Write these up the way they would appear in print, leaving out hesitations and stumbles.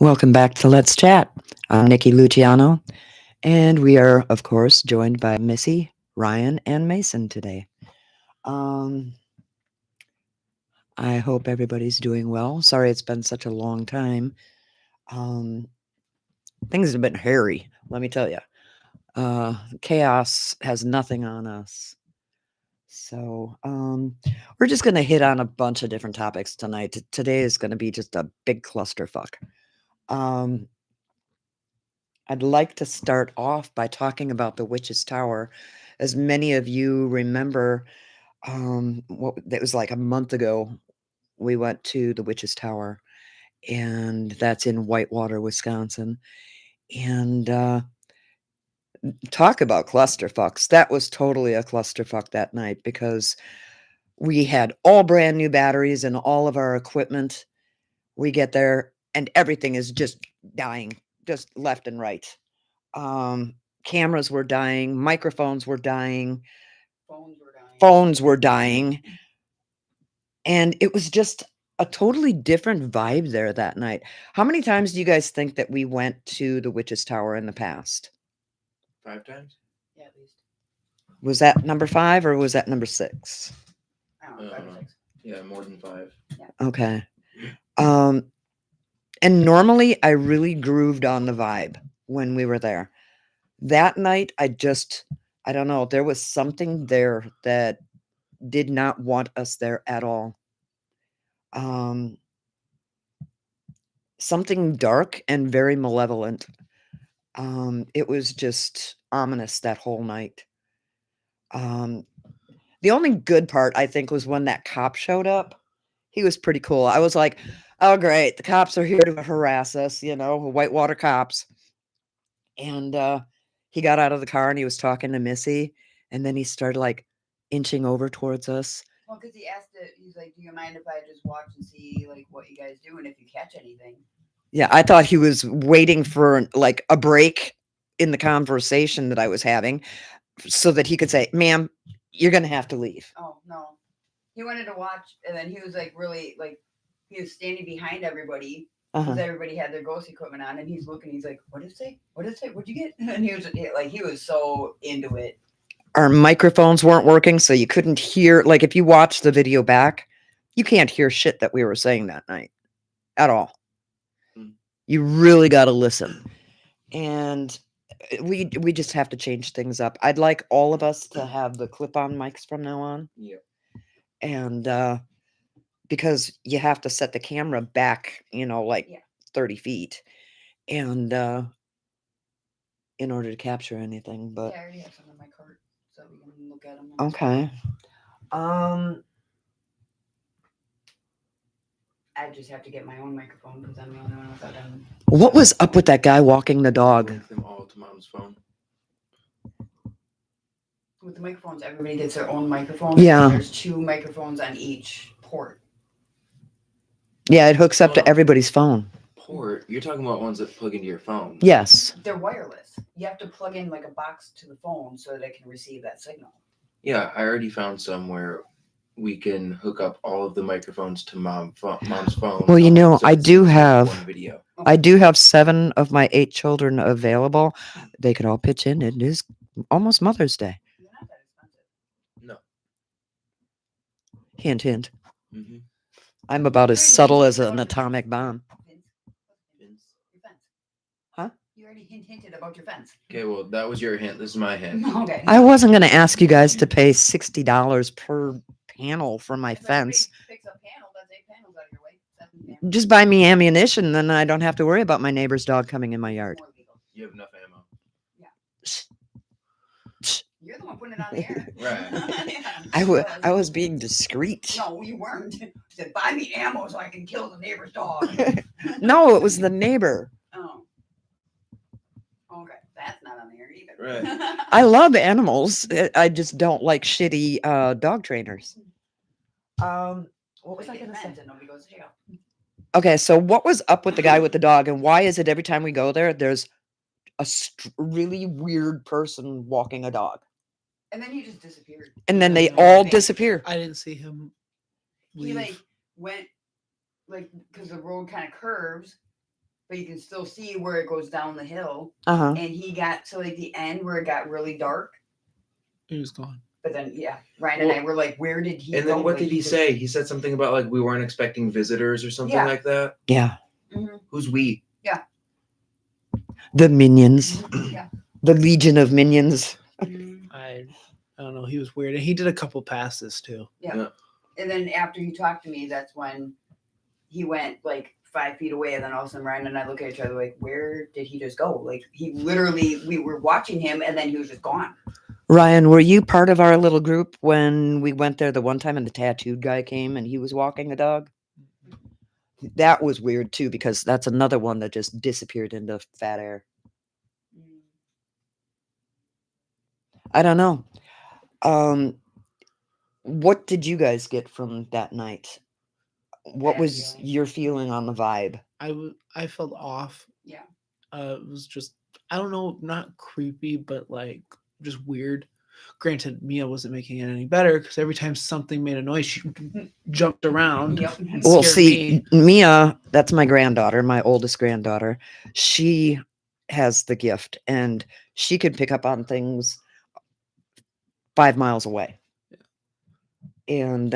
Welcome back to Let's Chat. I'm Nikki Luciano, and we are, of course, joined by Missy, Ryan, and Mason today. Um, I hope everybody's doing well. Sorry it's been such a long time. Um, things have been hairy, let me tell you. Chaos has nothing on us. So, we're just going to hit on a bunch of different topics tonight. Today is going to be just a big clusterfuck. Um, I'd like to start off by talking about the Witch's Tower. As many of you remember, that was like a month ago, we went to the Witch's Tower, and that's in Whitewater, Wisconsin. And talk about clusterfucks. That was totally a clusterfuck that night because we had all brand new batteries and all of our equipment. We get there and everything is just dying, just left and right. Cameras were dying, microphones were dying, phones were dying, and it was just a totally different vibe there that night. How many times do you guys think that we went to the Witch's Tower in the past? 5 times? Yeah, at least. Was that number 5 or was that number 6? I don't know, 5 or 6. Yeah, more than 5. Okay. And normally I really grooved on the vibe when we were there. That night, I don't know, there was something there that did not want us there at all. Something dark and very malevolent. It was just ominous that whole night. The only good part, I think, was when that cop showed up. He was pretty cool. I was like, oh, great. The cops are here to harass us, Whitewater cops. And he got out of the car and he was talking to Missy. And then he started like inching over towards us. Well, because he asked it, he's like, do you mind if I just watch and see like what you guys do and if you catch anything? Yeah, I thought he was waiting for like a break in the conversation that I was having so that he could say, ma'am, you're going to have to leave. Oh, no. He wanted to watch, and then he was like, really, like, he was standing behind everybody because everybody had their ghost equipment on, and he's looking, he's like, what did it say? What did it say? What'd you get? And he was so into it. Our microphones weren't working, so you couldn't hear. Like, if you watch the video back, you can't hear shit that we were saying that night at all. You really got to listen. And we just have to change things up. I'd like all of us to have the clip-on mics from now on. Yeah. And because you have to set the camera back, 30 feet. And in order to capture anything, but Yeah, I already have some in my cart, so we can look at them. okay. I just have to get my own microphone because I'm the only one without them. What was up with that guy walking the dog? Link them all to Mom's phone. With the microphones, everybody gets their own microphone. Yeah. There's 2 microphones on each port. Yeah, it hooks up to everybody's phone. Port? You're talking about ones that plug into your phone. Yes. They're wireless. You have to plug in like a box to the phone so that it can receive that signal. Yeah, I already found some where we can hook up all of the microphones to Mom's phone. Well, so I it's do one have video. I do have 7 of my 8 children available. They could all pitch in. It is almost Mother's Day. They're not that expensive. No. Hint, hint. Mm-hmm. I'm about as subtle as an atomic bomb. Vince. Your fence. Huh? You already hinted about your fence. Okay, well, that was your hint. This is my hint. Okay. I wasn't going to ask you guys to pay $60 per panel for my fence. Picks a panel, that's 8 panels out of your way. 7 panels. Just buy me ammunition, then I don't have to worry about my neighbor's dog coming in my yard. More legal. You have enough ammo. You're the one putting it on the air. Right. Yeah. I was being discreet. No, you weren't. You said, buy me ammo so I can kill the neighbor's dog. No, it was the neighbor. Oh. Okay, that's not on the air either. Right. I love animals. I just don't like shitty dog trainers. What was I going to say? Nobody goes to jail. Okay, so what was up with the guy with the dog, and why is it every time we go there, there's a really weird person walking a dog? And then he just disappeared. And then they all disappear. I didn't see him leave. He like went like because the road kind of curves, but you can still see where it goes down the hill. Uh-huh. And he got so like the end where it got really dark. He was gone. But then Ryan and I were like, where did he And go? then what Like, did he just- say? He said something about like we weren't expecting visitors or something Yeah. like that. Yeah. Mhm. Who's we? The minions. Yeah. The legion of minions. Mhm. I don't know. He was weird, and he did a couple passes too. And then after he talked to me, that's when he went like 5 feet away. And then all of a sudden, Ryan and I look at each other like, where did he just go? Like, he literally, we were watching him and then he was just gone. Ryan, were you part of our little group when we went there the one time and the tattooed guy came and he was walking a dog? That was weird too, because that's another one that just disappeared into fat air. I don't know. What did you guys get from that night? What Bad was feeling. your feeling on the vibe? I felt off. Yeah. It was just, I don't know, not creepy, but like just weird. Granted, Mia wasn't making it any better because every time something made a noise, she jumped around. Yep. and Well, scared see, me. Mia, that's my granddaughter, my oldest granddaughter. She has the gift and she could pick up on things 5 miles away. And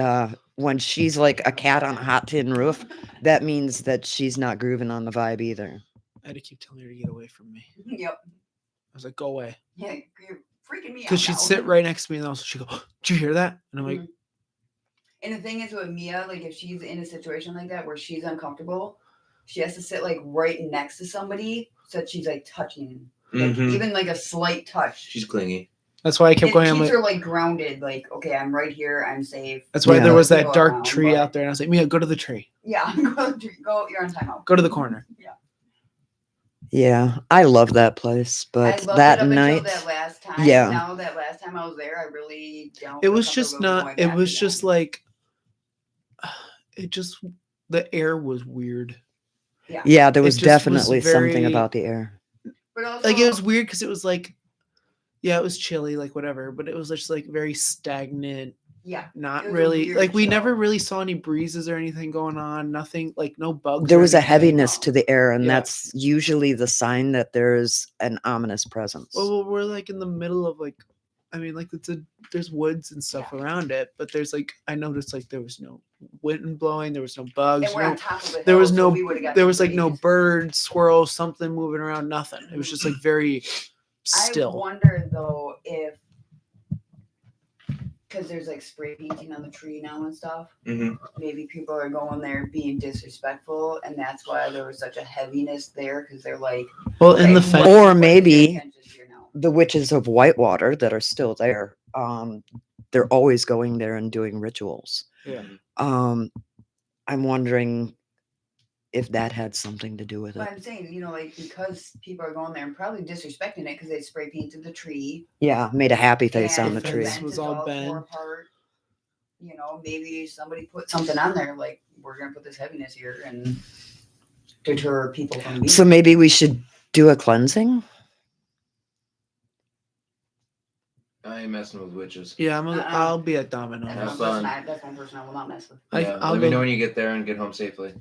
when she's like a cat on a hot tin roof, that means that she's not grooving on the vibe either. I had to keep telling her to get away from me. Yep. I was like, go away. Yeah, you're freaking me out. Because she'd now. sit right next to me and also she'd go, did you hear that? And I'm like, Mhm. And the thing is with Mia, like if she's in a situation like that where she's uncomfortable, she has to sit like right next to somebody so that she's like touching, like, Mhm. even like a slight touch. She's clingy. that's why I It kept going. I'm keeps like, her like grounded, like, okay, I'm right here, I'm safe. that's why Yeah. there was Go that dark around, tree but- out there. And I was like, Mia, go to the tree. Yeah, go, you're on timeout. Go to the corner. Yeah, I love that place, I but loved that it up night, until that last time. yeah. Now that last time I was there, I really don't. It feel was just comfortable not, going it back was again. just like, it just, the air was weird. yeah, there was just was definitely something very- about the air. But also, Like, it was weird because it was like, yeah, it was chilly, like whatever, but it was just like very stagnant. yeah. Not It was a really, weird like we never show. really saw any breezes or anything going on. Nothing, like no bugs. There or was a anything. heaviness to the air, and Yeah. that's usually the sign that there's an ominous presence. Well, we're like in the middle of like, I mean, like there's woods and stuff around it, but there's like I noticed like there was no wind blowing, there was no bugs, And we're on top of the there hill, was so no we would've got there some was like no breeze. bird, squirrel, something moving around, nothing. It was just like very I still. wonder though if, because there's like spray painting on the tree now and stuff. Mhm. Maybe people are going there being disrespectful, and that's why there was such a heaviness there. Because they're like, Well, in the okay, fence, Or what's the maybe- attention here now? The witches of Whitewater that are still there, they're always going there and doing rituals. yeah. I'm wondering if that had something to do with But it. I'm saying, like because people are going there and probably disrespecting it because they spray painted the tree. Yeah, made a happy face on and the fence tree. fence was is all tore bent. apart. Maybe somebody put something on there like we're gonna put this heaviness here and deter people from being. So maybe we should do a cleansing. I ain't messing with witches. Yeah, Uh-uh. I'll be at Domino's. Have That's fun. that's one person I will not mess with. I'll Let me go- know when you get there and get home safely.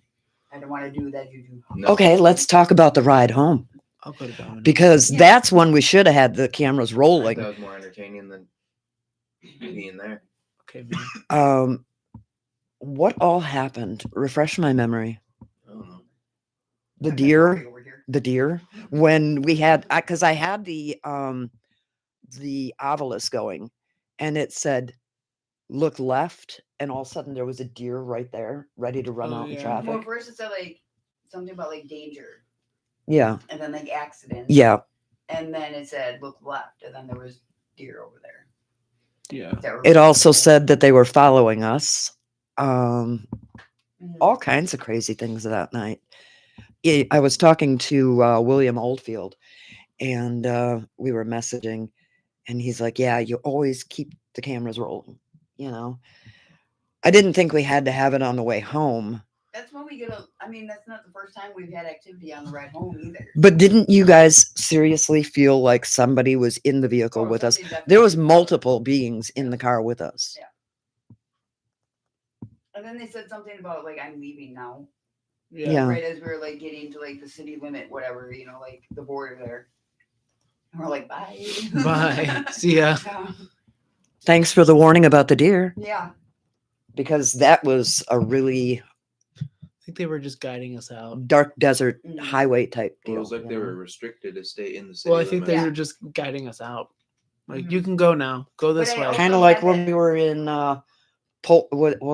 I don't want to do that. You do. No. Okay, let's talk about the ride home I'll go to Domino's. because Yeah. that's when we should have had the cameras That rolling. was more entertaining than being there. Okay, man. What all happened? Refresh my memory. I don't know. The Okay, deer, over here. the deer. When we had, because I had the obelisk going, and it said, "Look left," and all of a sudden there was a deer right there, ready to run Oh, out in yeah. traffic. Well, first it said like something about like danger, Yeah, and then like accident. yeah. And then it said look left, and then there was deer over there. Yeah. that were It also visible. said that they were following us. Mhm. All kinds of crazy things that night. I was talking to William Oldfield, and we were messaging, and he's like, "Yeah, you always keep the cameras rolling." I didn't think we had to have it on the way home, That's when we get a. I mean, that's not the first time we've had activity on the ride home either. but didn't you guys seriously feel like somebody was in the vehicle Oh, with us? somebody There was definitely- multiple beings in the car with us. Yeah. And then they said something about like I'm leaving now. Yeah. Right as we were like getting to like the city limit, whatever, like the border there. And we're like, bye. Bye. See ya. Yeah. Thanks for the warning about the deer, Yeah. because that was a really I think they were just guiding us out. dark desert Mhm. highway type Well, deal. it was like you they know? were restricted to stay in the city. Well, I think they limits. were just guiding us out. Like, Mhm. you can go now. Go this But I way. also- Kind of like had when that- we were in what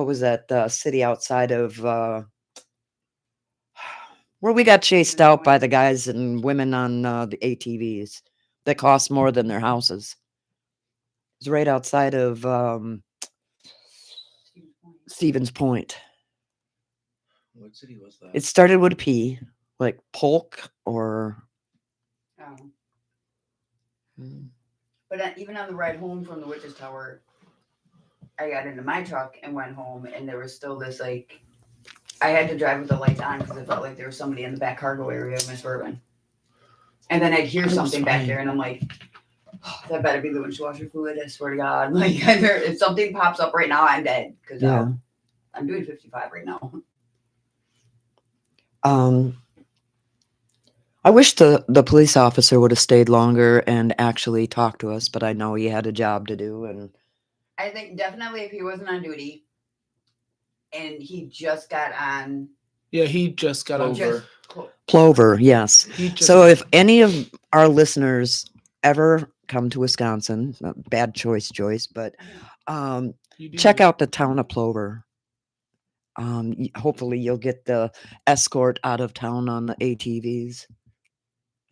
was that city outside of where we got chased out by the guys and women on the ATVs that cost more than their houses. It was right outside of Stevens Point. What city was that? It started with a P, like Polk or Oh. Mm. But even on the ride home from the Witches Tower, I got into my truck and went home, and there was still this like, I had to drive with the lights on because I felt like there was somebody in the back cargo area of my Suburban. And then I'd hear It was something back fine. there, and I'm like, oh, that better be the windshield washer fluid. I swear to God, like if something pops up right now, I'm dead because yeah. I'm doing 55 right now. I wish the police officer would have stayed longer and actually talked to us, but I know he had a job to do. And I think definitely if he wasn't on duty, and he just got on, Yeah, he just got on. Clover. Plover, yes. He just, So if any of our listeners ever come to Wisconsin, bad choice, Joyce, but you do check need- out the town of Plover. Hopefully you'll get the escort out of town on the ATVs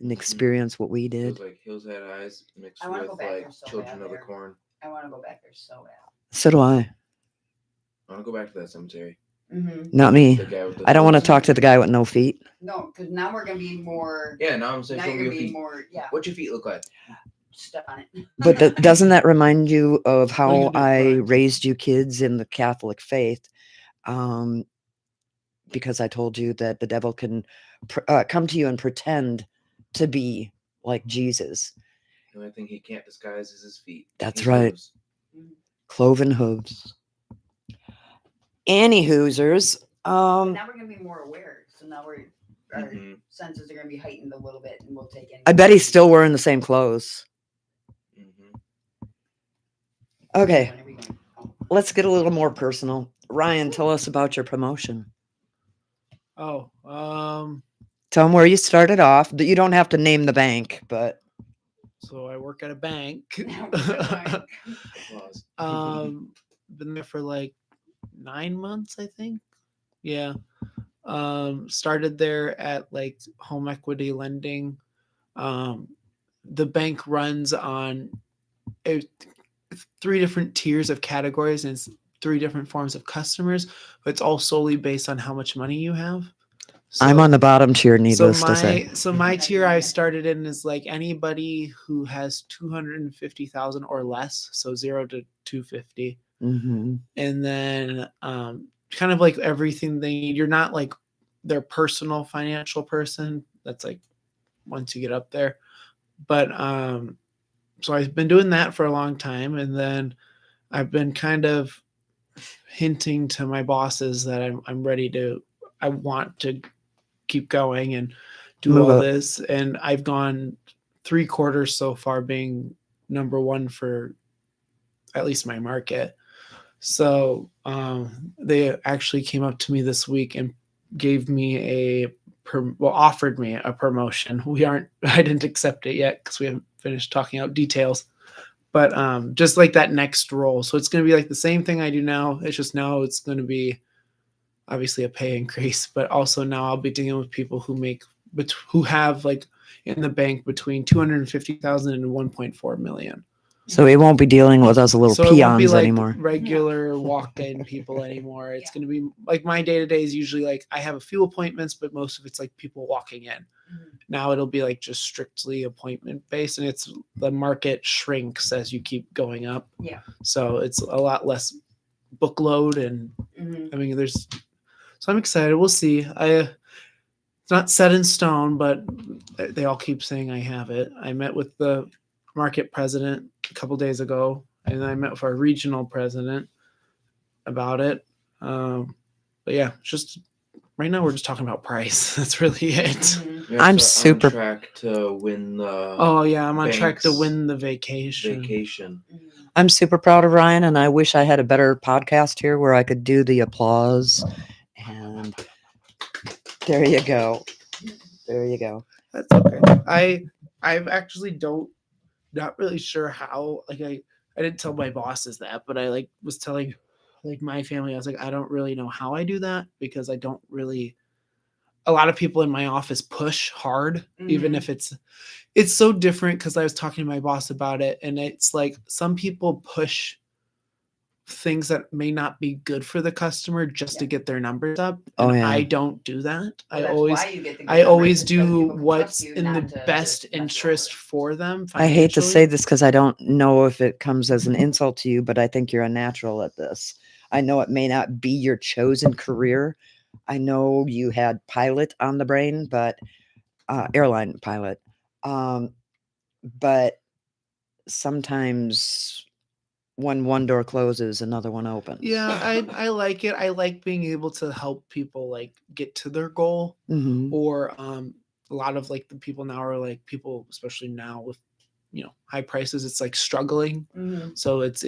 and experience what we It did. was like Hills Had Eyes mixed I wanna with go back like there so Children bad of the there. Corn. I want to go back there so bad. So do I. I want to go back to that cemetery. Mm-hmm. Not me. The guy with the I don't want to hooves. talk to the guy with no feet. No, because now we're gonna be more. Yeah, now I'm saying Now show you're me gonna your be feet. more. Yeah, What your feet look like? step on it. But doesn't that remind you of how can do it I fine. raised you kids in the Catholic faith? Because I told you that the devil can come to you and pretend to be like Jesus. The only thing he can't disguise is his feet. That's His right. hooves. Cloven hooves. Any Hoosers. Now we're gonna be more aware. So now our Mhm, senses are gonna be heightened a little bit, and we'll take in. I bet he's still wearing the same clothes. mhm. Okay, When are we going? Oh. let's get a little more personal. Ryan, tell us about your promotion. Oh, Tell them where you started off. You don't have to name the bank, but so I work at a bank. Applause. Been there for like 9 months, I think. Yeah. Started there at like home equity lending. The bank runs on 3 different tiers of categories and it's 3 different forms of customers, but it's all solely based on how much money you have. I'm on the bottom tier, needless to say. So my tier I started in is like anybody who has 250,000 or less, so 0 to 250. Mm-hmm. And then kind of like everything they need. You're not like their personal financial person. That's like once you get up there. But so I've been doing that for a long time, and then I've been kind of hinting to my bosses that I'm ready to. I want to keep going and do Move all up. this, and I've gone 3 quarters so far being number 1 for at least my market. So they actually came up to me this week and gave me offered me a promotion. I didn't accept it yet because we haven't finished talking out details, but just like that next role. So it's going to be like the same thing I do now. It's just now it's going to be obviously a pay increase, but also now I'll be dealing with people who have like in the bank between 250,000 and 1.4 million. So he won't be dealing with us little So it won't be peons like anymore. regular walk-in people anymore. It's Yeah. going to be like my day-to-day is usually like I have a few appointments, but most of it's like people walking in. Mhm. Now it'll be like just strictly appointment based, and it's the market shrinks as you keep going up. Yeah. So it's a lot less book load, and Mhm. I mean so I'm excited. We'll see. It's not set in stone, but they all keep saying I have it. I met with the market president a couple days ago, and I met with our regional president about it. But yeah, it's just right now we're just talking about price. That's really it. Mhm. You're I'm on super- track to win the Oh yeah, I'm on track to Banks win the vacation. vacation. Mhm. I'm super proud of Ryan, and I wish I had a better podcast here where I could do the applause. And there you go. There you go. That's okay. I've actually not really sure how. Like I didn't tell my bosses that, but I like was telling like my family. I was like, I don't really know how I do that because I don't really. A lot of people in my office push hard, even Mhm. if it's so different because I was talking to my boss about it, and it's like some people push things that may not be good for the customer just to Yeah. get their numbers up. Oh, And yeah. I don't do that. Well, I that's always why you get the good I numbers, always is because do people can what's trust you in the not to best just mess you interest over. for them I hate to say financially. this because I don't know if it comes as an insult to you, but I think you're a natural at this. I know it may not be your chosen career. I know you had pilot on the brain, but airline pilot. But sometimes when one door closes, another one opens. Yeah, I like it. I like being able to help people like get to their goal. Mhm. Or a lot of like the people now are like people, especially now with high prices, it's like struggling. Mhm. So it's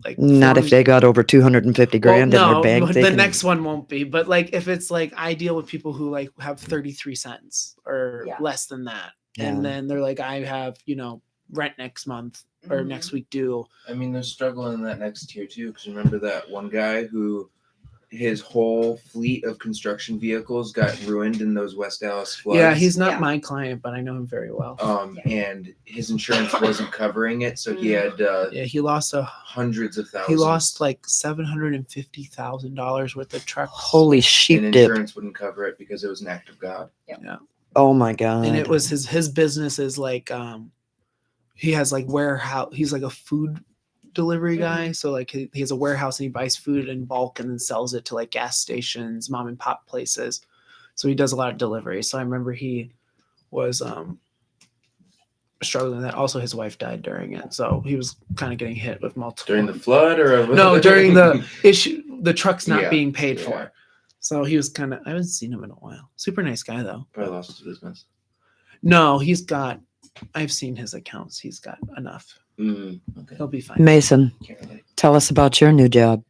like Not if forms- they got over 250 grand in their no, bank. but They the can- next one won't be. But like if it's like I deal with people who like have 33 cents or Yeah. less than that. Yeah. And then they're like, I have, rent next month or Mhm. next week due. I mean, they're struggling in that next tier too. Because remember that one guy who his whole fleet of construction vehicles got ruined in those West Dallas floods. Yeah, he's not Yeah. my client, but I know him very well. And his insurance wasn't covering it, so he had Yeah, he lost hundreds of thousands. he lost like $750,000 worth of trucks. Holy and sheep dip. insurance wouldn't cover it because it was an act of God. Oh my God. And it was his business is like he has like warehouse. He's like a food delivery guy, so like he has a warehouse and he buys food in bulk and then sells it to like gas stations, mom and pop places. So he does a lot of delivery. So I remember he was struggling with that. Also, his wife died during it, so he was kind of getting hit with multiple During the flood, or no, during the issue, the truck's not Yeah, being paid yeah. for. So he was kind of. I haven't seen him in a while. Super nice guy though. probably lost his business. No, he's got. I've seen his accounts. He's got enough. Okay, He'll be fine. Mason, can't relate. tell us about your new job,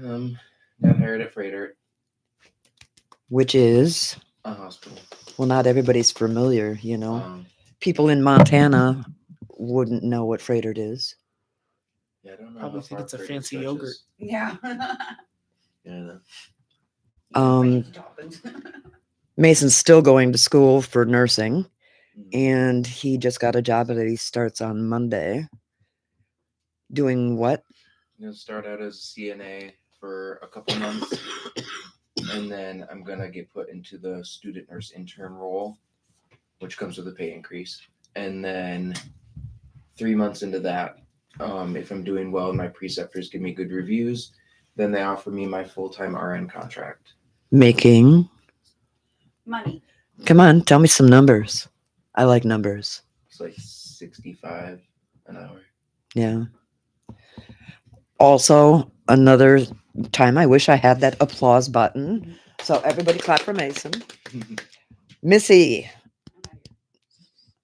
Got hired at Freighter, which is, a hospital. well, not everybody's familiar, you know. Um, People in Montana wouldn't know what Freighter is. yeah, I don't know. Probably how think far it's a Freighter fancy yogurt. stretches. Yeah. Yeah, I know. Dolphins. Mason's still going to school for nursing, Mm. and he just got a job that he starts on Monday. Doing what? I'm gonna start out as a CNA for a couple months, and then I'm gonna get put into the student nurse intern role, which comes with a pay increase. And then 3 months into that, if I'm doing well and my preceptors give me good reviews, then they offer me my full-time RN contract. Making. Money. Come on, tell me some numbers. I like numbers. It's like 65 an hour. Yeah. Also, another time I wish I had that applause button. So everybody clap for Mason. Missy,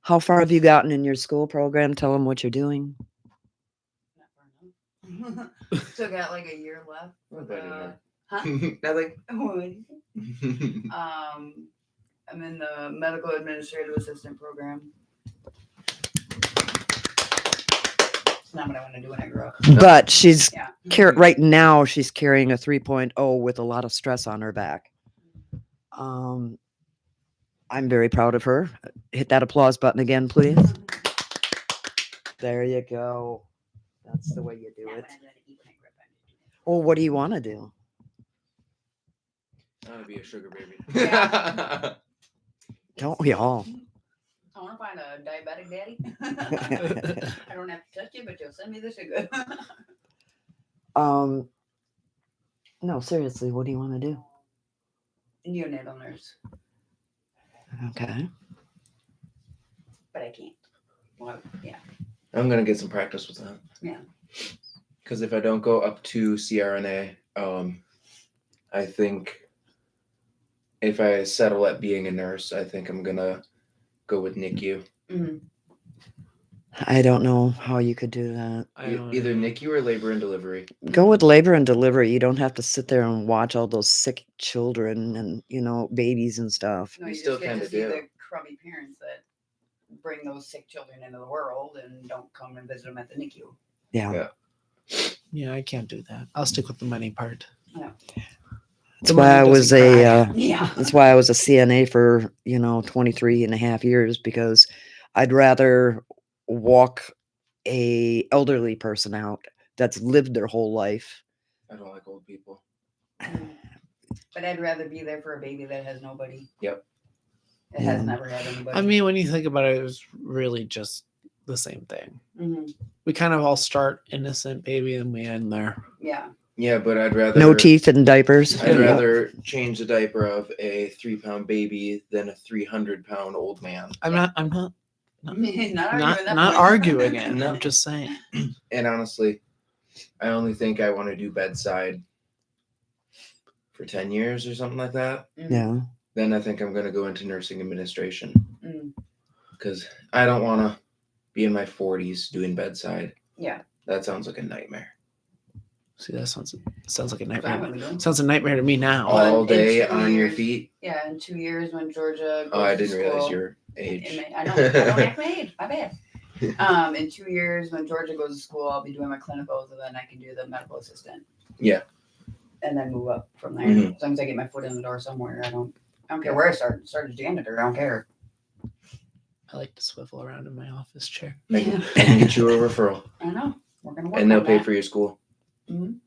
how far have you gotten in your school program? Tell them what you're doing. Still got like a year left. What For about huh? Nothing. I'm in the medical administrative assistant program. It's not what I want to do when I grow up. But she's Yeah. right now she's carrying a 3.0 with a lot of stress on her back. I'm very proud of her. Hit that applause button again, please. There you go. That's the way you do Not it. when I let it eat when I grow up. Well, what do you want to do? I want to be a sugar baby. Yeah. Don't we all? I want to find a diabetic daddy. I don't have to touch you, but you'll send me the sugar. No, seriously, what do you want to do? Neonatal nurse, Okay. but I can't. Well, yeah. I'm gonna get some practice with that. Yeah. Because if I don't go up to CRNA, I think if I settle at being a nurse, I think I'm gonna go with NICU. Mhm. I don't know how you could do that. I don't Either know. NICU or labor and delivery. Go with labor and delivery. You don't have to sit there and watch all those sick children and, babies and stuff. No, We you still just get to kinda see do. the crummy parents that bring those sick children into the world and don't come and visit them at the NICU. Yeah. Yeah. Yeah, I can't do that. I'll stick with the money part. That's The why money I was doesn't a cry. Yeah. that's why I was a CNA for, 23 and a half years, because I'd rather walk a elderly person out that's lived their whole life. I don't like old people. But I'd rather be there for a baby that has nobody. Yep. It has Yeah. never had anybody. I mean, when you think about it, it was really just the same thing. Mhm. We kind of all start innocent baby and we end there. Yeah. Yeah, but I'd rather No teeth and diapers. I'd rather change the diaper of a 3-pound baby than a 300-pound old man. I'm not No. Not arguing that not point. arguing it. No. I'm just saying. And honestly, I only think I want to do bedside for 10 years or something like that. Yeah. Then I think I'm going to go into nursing administration Mm. because I don't want to be in my 40s doing bedside. Yeah. That sounds like a nightmare. See, that sounds like a That's what I'm nightmare. gonna do. Sounds a nightmare to me now. Oh. All in day 2 on your years. feet. Yeah, in 2 years when Georgia goes Oh, I to didn't realize school- your age. I know. I don't act my age. My bad. In 2 years when Georgia goes to school, I'll be doing my clinicals, and then I can do the medical assistant. Yeah. And then move up from there. Mhm. As long as I get my foot in the door somewhere, I don't care where I start. Start as janitor. I don't care. I like to swivel around in my office chair. I can get you a referral, I know. We're gonna work and they'll on pay that. for your school. Mhm.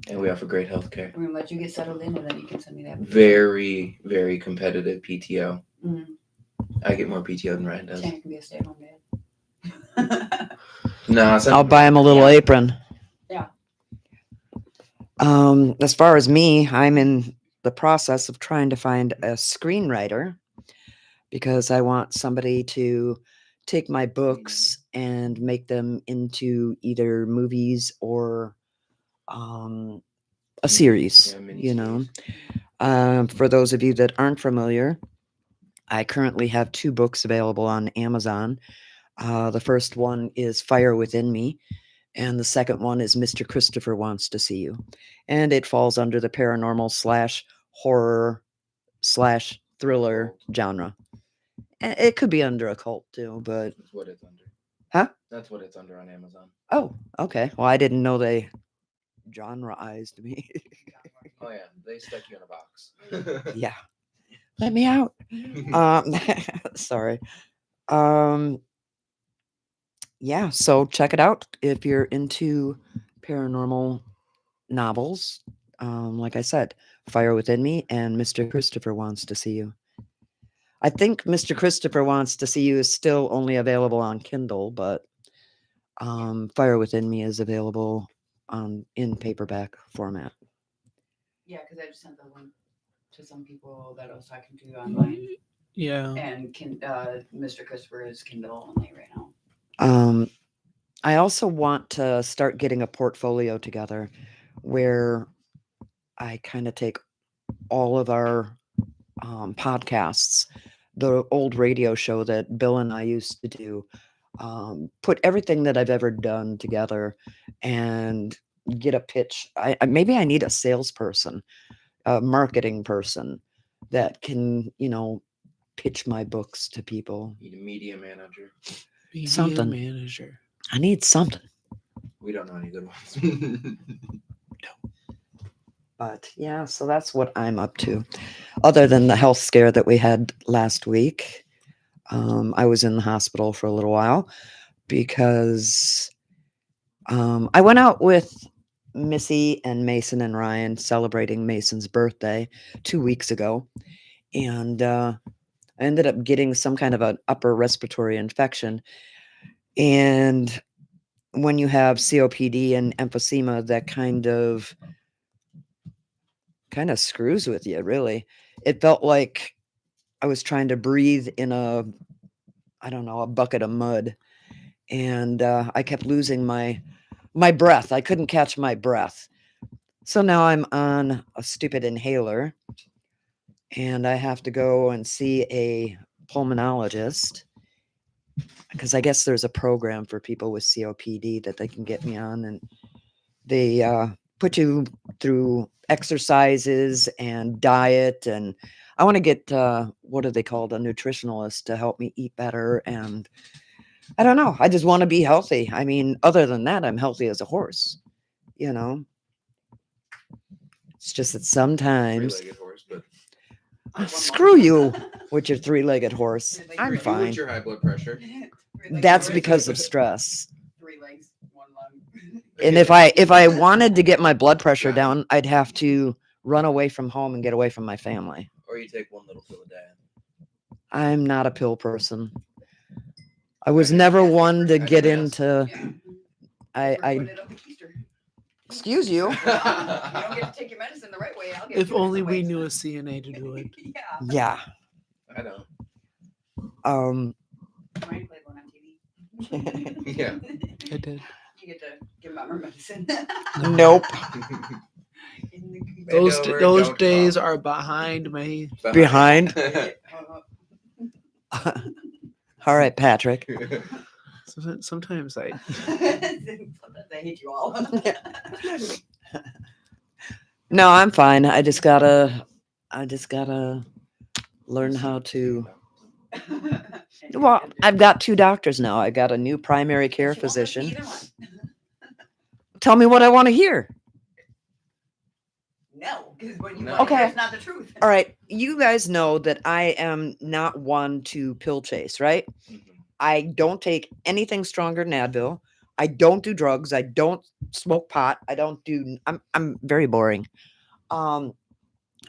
And we offer great health care. We're gonna let you get settled in, and then you can send me that. Very, very competitive PTO. Mhm. I get more PTO than Ryan does. Shannon can be a stay-at-home dad. No, I'll buy him a little Yeah. apron. Yeah. As far as me, I'm in the process of trying to find a screenwriter, because I want somebody to take my books and make them into either movies or a series, Yeah, miniseries. For those of you that aren't familiar, I currently have 2 books available on Amazon. The first one is Fire Within Me, and the second one is Mr. Christopher Wants to See You. And it falls under the paranormal / horror / thriller genre. It could be under occult too, but That's what it's under. Huh? That's what it's under on Amazon. oh, okay. Well, I didn't know they genreized me. Oh yeah, they stuck you in a box. Yeah. Let me out. Sorry. Yeah, so check it out if you're into paranormal novels. Like I said, Fire Within Me and Mr. Christopher Wants to See You. I think Mr. Christopher Wants to See You is still only available on Kindle, but Fire Within Me is available in paperback format. Yeah, because I just sent the link to some people that I was talking to online, Yeah. and Mr. Christopher is Kindle only right now. I also want to start getting a portfolio together where I kind of take all of our podcasts, the old radio show that Bill and I used to do, put everything that I've ever done together and get a pitch. Maybe I need a salesperson, a marketing person that can, pitch my books to people. Need a media manager. Media Something. manager. I need something. We don't know any good ones. But yeah, so that's what I'm up to. Other than the health scare that we had last week, I was in the hospital for a little while because I went out with Missy and Mason and Ryan celebrating Mason's birthday 2 weeks ago. And I ended up getting some kind of an upper respiratory infection. And when you have COPD and emphysema, that kind of screws with you, really. It felt like I was trying to breathe in a bucket of mud. And I kept losing my breath. I couldn't catch my breath. So now I'm on a stupid inhaler. and I have to go and see a pulmonologist because I guess there's a program for people with COPD that they can get me on, and they put you through exercises and diet, and I want to get what are they called, a nutritionalist to help me eat better, and I don't know, I just want to be healthy. I mean, other than that, I'm healthy as a horse, you know. It's just that sometimes Three-legged horse, but screw you with your three-legged horse. Like I'm you you fine. with your high blood pressure. That's because of stress. 3 legs, 1 lung. And if I wanted to get my blood pressure down, I'd have to run away from home and get away from my family. Or you take one little pill a day. I'm not a pill person. I was never one to get into. Yeah. I Put it up a keister. excuse you. You don't get to take your medicine the right way. I'll get If two only different we ways. knew a CNA to do it. Yeah. Yeah. I know. Mine played one on TV. Yeah. I did. You get to give mom her medicine. Nope. In the- Those Bend over, those don't days talk. are behind me. Behind. Uh, All right, Patrick. Sometimes I Sometimes I hate you all. No, I'm fine. I just gotta learn how to. Well, I've got 2 doctors now. I got a new primary care She won't let physician. either one. Tell me what I want to hear. No, because what you No. want to hear Okay. is not the truth. All right, you guys know that I am not one to pill chase, right? Mhm. I don't take anything stronger than Advil. I don't do drugs. I don't smoke pot. I don't do. I'm very boring. I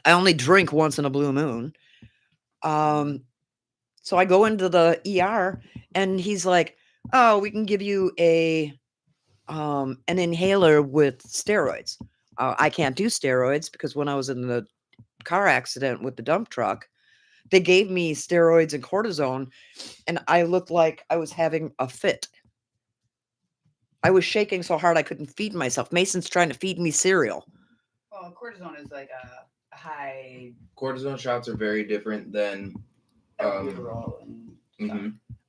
only drink once in a blue moon. So I go into the ER, and he's like, "Oh, we can give you an inhaler with steroids." I can't do steroids because when I was in the car accident with the dump truck, they gave me steroids and cortisone, and I looked like I was having a fit. I was shaking so hard I couldn't feed myself. Mason's trying to feed me cereal. Well, cortisone is like a high Cortisone shots are very different than. albuterol and stuff.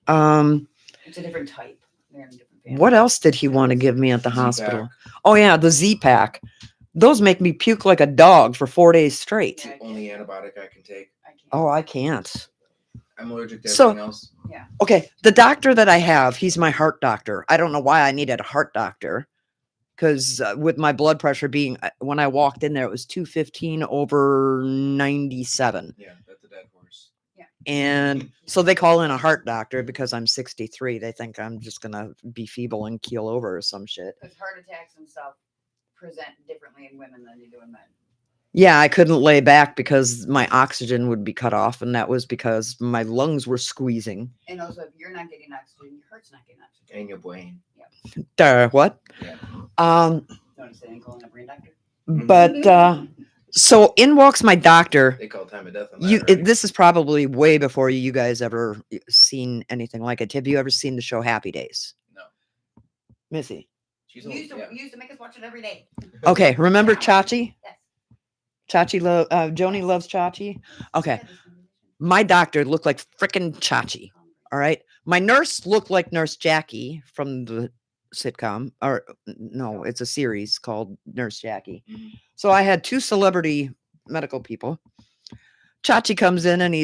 Mhm. It's a different type. They're in a different family. What else did he want to give me at the Z-Pack. hospital? Oh yeah, the Z-Pack. Those make me puke like a dog for 4 days straight. Yeah, I Only can't. antibiotic I can take. I can't. Oh, I can't. I'm allergic to So- everything else. Okay, the doctor that I have, he's my heart doctor. I don't know why I needed a heart doctor, because with my blood pressure being, when I walked in there, it was 215/97. Yeah, that's a dead horse. And so they call in a heart doctor because I'm 63. They think I'm just going to be feeble and keel over or some shit. Because heart attacks and stuff present differently in women than they do in men. Yeah, I couldn't lay back because my oxygen would be cut off. And that was because my lungs were squeezing. And also, if you're not getting oxygen, your heart's not getting oxygen. And your brain. What? Yeah. Notice they didn't call in a brain doctor. But so in walks my doctor. They call time of death on that. right? This is probably way before you guys ever seen anything like it. Have you ever seen the show Happy Days? No. Missy. She's You old. used, to, Yeah. you used to make us watch it every day. Okay, remember Chachi? Yes. Chachi Joni loves Chachi. Okay. My doctor looked like frickin' Chachi. All right. My nurse looked like Nurse Jackie from the sitcom, or no, it's a series called Nurse Jackie. Mhm. So I had 2 celebrity medical people. Chachi comes in and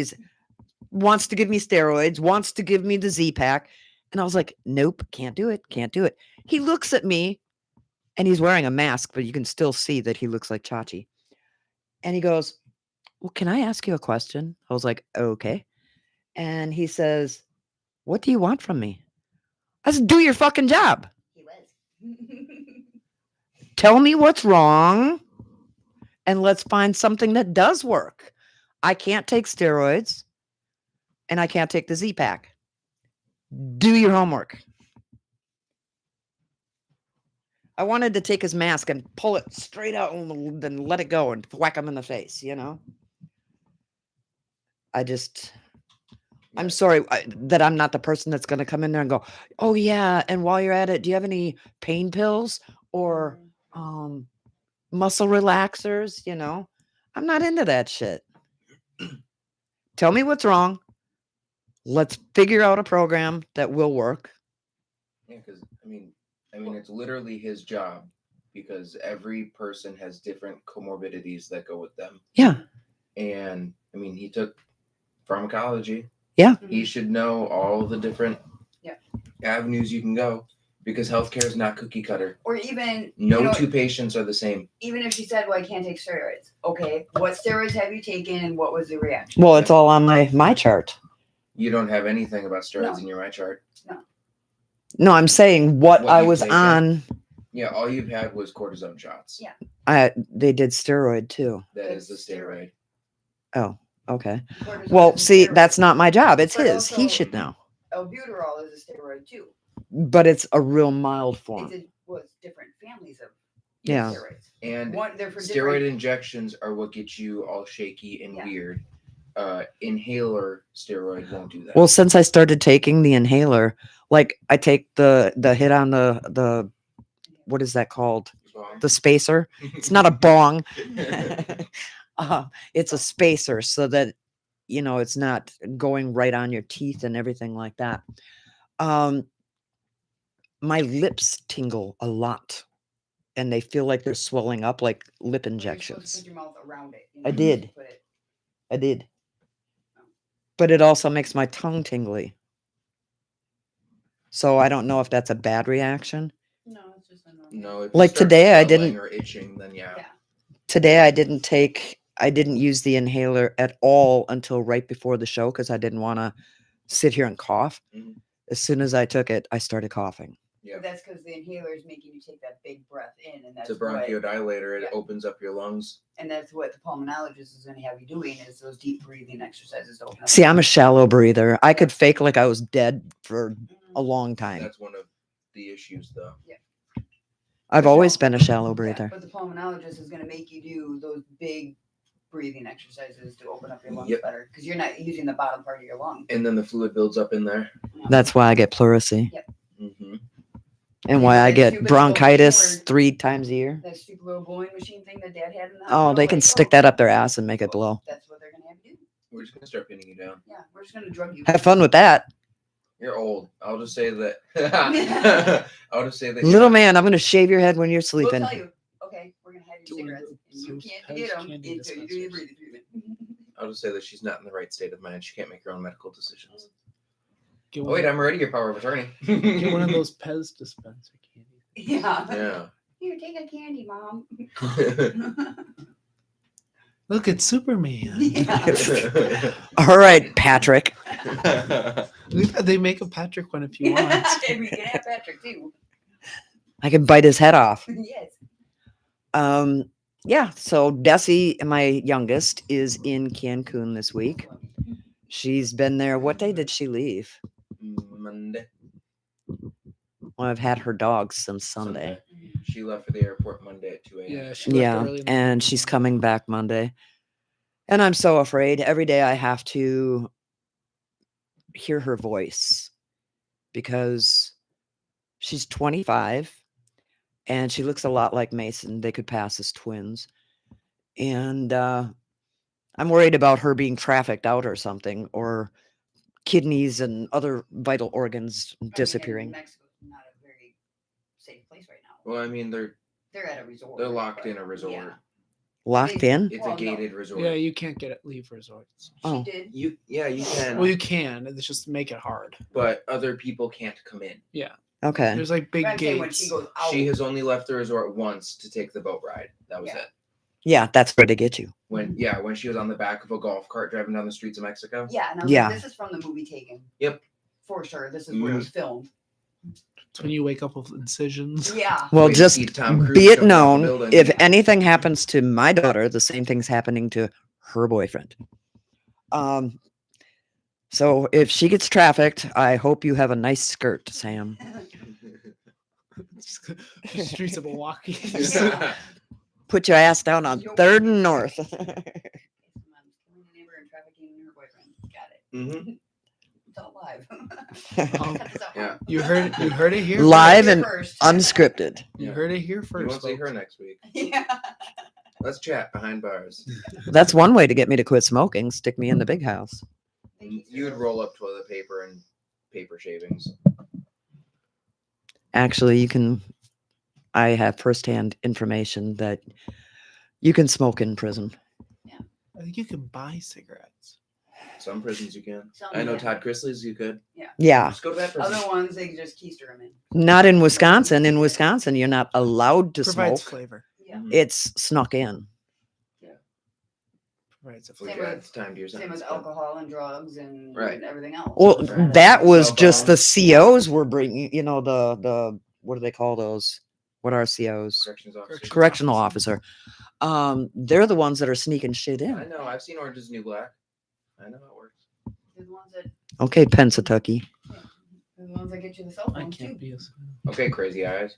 wants to give me steroids, wants to give me the Z-Pack. And I was like, nope, can't do it. Can't do it. He looks at me and he's wearing a mask, but you can still see that he looks like Chachi. And he goes, well, can I ask you a question? I was like, okay. And he says, what do you want from me? I said, do your fucking job. He was. Tell me what's wrong and let's find something that does work. I can't take steroids and I can't take the Z-Pack. Do your homework. I wanted to take his mask and pull it straight out and then let it go and whack him in the face, you know? I'm sorry that I'm not the person that's going to come in there and go, oh yeah, and while you're at it, do you have any pain pills or muscle relaxers? You know, I'm not into that shit. Tell me what's wrong. Let's figure out a program that will work. Yeah, because I mean, it's literally his job because every person has different comorbidities that go with them. Yeah. And I mean, he took pharmacology. Yeah. He should know all the different avenues you can go because healthcare is not cookie cutter. Or even No two patients are the same. Even if she said, "Well, I can't take steroids." Okay, what steroids have you taken, and what was the reaction? Well, it's all on my chart. You don't have anything about steroids in your my chart. No, I'm saying what I you've was taken. on. Yeah, all you've had was cortisone shots. Yeah. They did steroid too. That is the steroid. Oh, okay. Cortisone Well, is a see, steroid. that's not my job. It's But his. He also- should know. Albuterol is a steroid too. But it's a real mild form. Was different families of Yeah. steroids. And They're for steroid different. injections are what get you all shaky and Yeah. weird. Inhaler steroid won't do that. Well, since I started taking the inhaler, like I take the hit on the what is that called? The spacer. It's not a bong. It's a spacer so that it's not going right on your teeth and everything like that. My lips tingle a lot and they feel like they're swelling up like lip Well, you're supposed to injections. put your mouth around it. I You did. just put it- I did. But it also makes my tongue tingly. So I don't know if that's a bad reaction. No, it's just a normal. No, if you Like start today, I swelling didn't- or itching, then yeah. Today I didn't use the inhaler at all until right before the show because I didn't want to sit here and cough. Mhm. As soon as I took it, I started coughing. Yeah. But that's because the inhaler is making you take that big breath in, and that's It's a bronchodilator. It Yeah. opens up your lungs. that's what the pulmonologist is going to have you doing is those deep breathing exercises to open up. See, I'm a shallow breather. I could fake like I was dead for a long time. That's one of the issues, though. I've always been a shallow breather. But the pulmonologist is going to make you do those big breathing exercises to open up your lungs Yep. better because you're not using the bottom part of your lung. And then the fluid builds up in there. That's why I get pleurisy Mm-hmm. and why I That get stupid little bronchitis word. 3 times a year. That stupid little blowing machine thing that Dad had in the house. Oh, they can stick that up their ass and make it blow. That's what they're going to have you do. We're just gonna start pinning you down. Yeah, we're just going to drug you. Have fun with that. You're old. I'll just say that. I'll just say that. Little man, I'm going to shave your head when you're We'll sleeping. tell you. Okay, we're going to have you Do one of cigarettes, and those you Pez can't get them candy until you do your dispensers. breathing treatment. I'll just say that she's not in the right state of mind. She can't make her own medical decisions. Get Oh, one, wait, I'm already your power of attorney. get one of those Pez dispenser candies. Yeah. Yeah. Here, take a candy, Mom. Look, it's Superman. Yeah. All right, Patrick. They make a Patrick one if you want. And we can have Patrick too. I can bite his head off. Yes. Yeah, so Desi, my youngest, is in Cancun this week. She's been there. What day did she leave? Monday. Well, I've had her dog since Sunday. She left for the airport Monday at 2 a.m. Yeah, she left Yeah, early in the and morning. she's coming back Monday. And I'm so afraid. Every day I have to hear her voice because she's 25 and she looks a lot like Mason. They could pass as twins. And I'm worried about her being trafficked out or something, or kidneys and other vital organs disappearing. Mexico's not a very safe place right now. Well, I mean, they're They're at a resort. locked but- in a resort. Yeah. Locked They- in? It's Well, a gated resort. Yeah, you can't leave resorts. Oh. She did. You can, Well, you can. It's just make it hard. but other people can't come in. Okay. There's like big But I'm saying when gates. she goes out. She has only left the resort once to take the boat ride. That was Yeah. it. Yeah, that's where they get you. When she was on the back of a golf cart driving down the streets of Mexico. Yeah, and I was Yeah. like, this is from the movie Taken. Yep. For sure. This is where it was filmed. It's when you wake up with incisions. Yeah. Well, Wait to just see Tom Cruise be it jumping off the known, building. if anything happens to my daughter, the same thing's happening to her boyfriend. So if she gets trafficked, I hope you have a nice skirt, Sam. Streets of Milwaukee. Yeah. Put your ass down on Yo. 3rd and North. Mom's killing a neighbor and trafficking her boyfriend. Got it. Mhm. It's all live. Um, Cut this out. Yeah. you heard it here. Live Here and first. unscripted. You heard it here You first. won't see her folks. next week. Yeah. Let's chat behind bars. That's one way to get me to quit smoking. Stick me in the big house. You would roll up toilet paper and paper shavings. Actually, you can. I have firsthand information that you can smoke in prison. I think you can buy cigarettes. Some prisons you can. Some, I know yeah. Todd Chrisley's you could. Yeah, Just go to that prison. Other ones they just keister them in. not in Wisconsin. In Wisconsin, you're not allowed to Provides smoke. flavor. Yeah. Mhm. It's snuck in. Provides a Which Same flavor. with- adds time to your Same sentence. with but- alcohol and drugs and Right. everything else. Well, Right. that was Cell just the phones. COs were bringing. You know the what do they call those? What are COs? Corrections officer. Correctional officer. They're the ones that are sneaking shit I in. know. I've seen Orange is the New Black. I know how it works. They're the ones that Okay, Pennsatucky. they're the ones that get you the cell I phones too. can't be a. Okay, crazy eyes.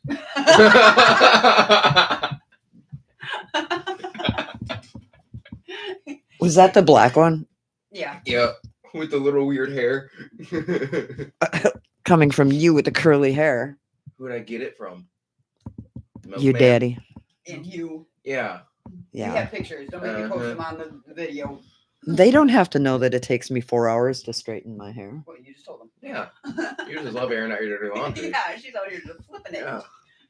Was that the black one Yeah. Yeah, with the little weird hair. coming from you with the curly hair? Who'd I get it from? Your Milkman? daddy. And you. Yeah. We Yeah. have pictures. Don't make me post Uh-huh. them on the video. They don't have to know that it takes me 4 hours to straighten my hair. Well, you just told them. Yeah. You just love airing out your dirty laundry. Yeah, she's out here just flipping it. Yeah.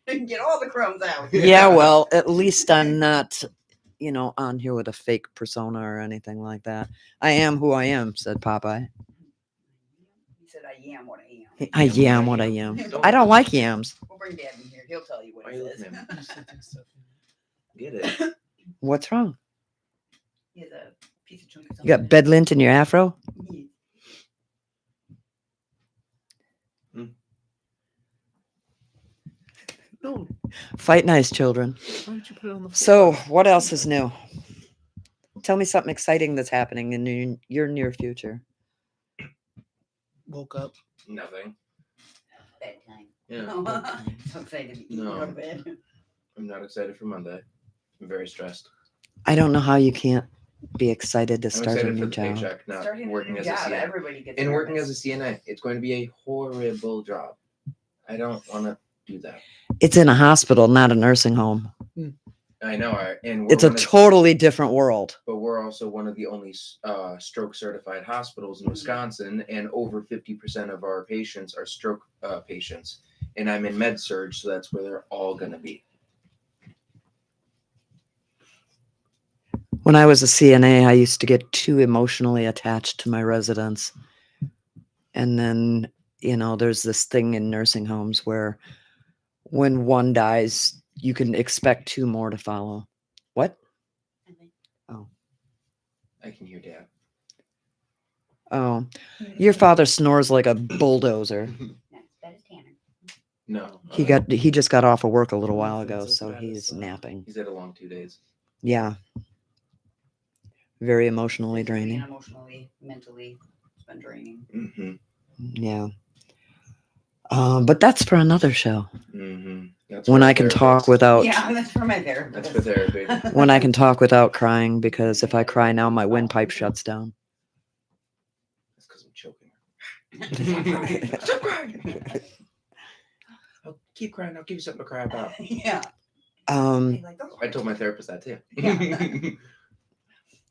And get all the crumbs out. Yeah, well, at least I'm not, on here with a fake persona or anything like that. I am who I am, said Popeye. He said, I am what I am. I am what I am. I don't like yams. We'll bring Dad in here. He'll tell you what Why he are you says. looking Get it. What's wrong? He has a piece of chunk. You got bed lint in your afro? No. Fight nice, children. Why would you put it on the floor? So, what else is new? Tell me something exciting that's happening in your near future. Woke up. Nothing. Bedtime. Yeah. So excited to eat No. and go to bed. I'm not excited for Monday. I'm very stressed. I don't know how you can't be excited to I'm start a excited for new the job. paycheck, not Starting working a as new a job, CNA. everybody gets And working as nervous. a CNA, it's going to be a horrible job. I don't want to do that. It's in a hospital, not a nursing home. I know, and we're It's a one of- totally different world. but we're also one of the only stroke certified hospitals in Wisconsin, and over 50% of our patients are stroke patients. And I'm in med surge, so that's where they're all going to be. When I was a CNA, I used to get too emotionally attached to my residents. And then, there's this thing in nursing homes where when one dies, you can expect 2 more to follow. What? I can hear Dad. Oh, your father snores like a bulldozer. That is Tanner. No. He just got off of work a little while Nothing's ago, as so bad he's as, napping. He's had a long 2 days. Yeah. Very emotionally Physically and draining. emotionally, mentally, it's been draining. Mm-hmm. Yeah. But that's for another show. Mm-hmm. That's When for I can talk therapists. without Yeah, that's for my That's therapist. for therapy. when I can talk without crying, because if I cry now, my windpipe shuts down. That's because I'm choking her. Stop crying. I'll keep crying. I'll give you something to cry about. Yeah. Like, "Don't I told my therapist that too.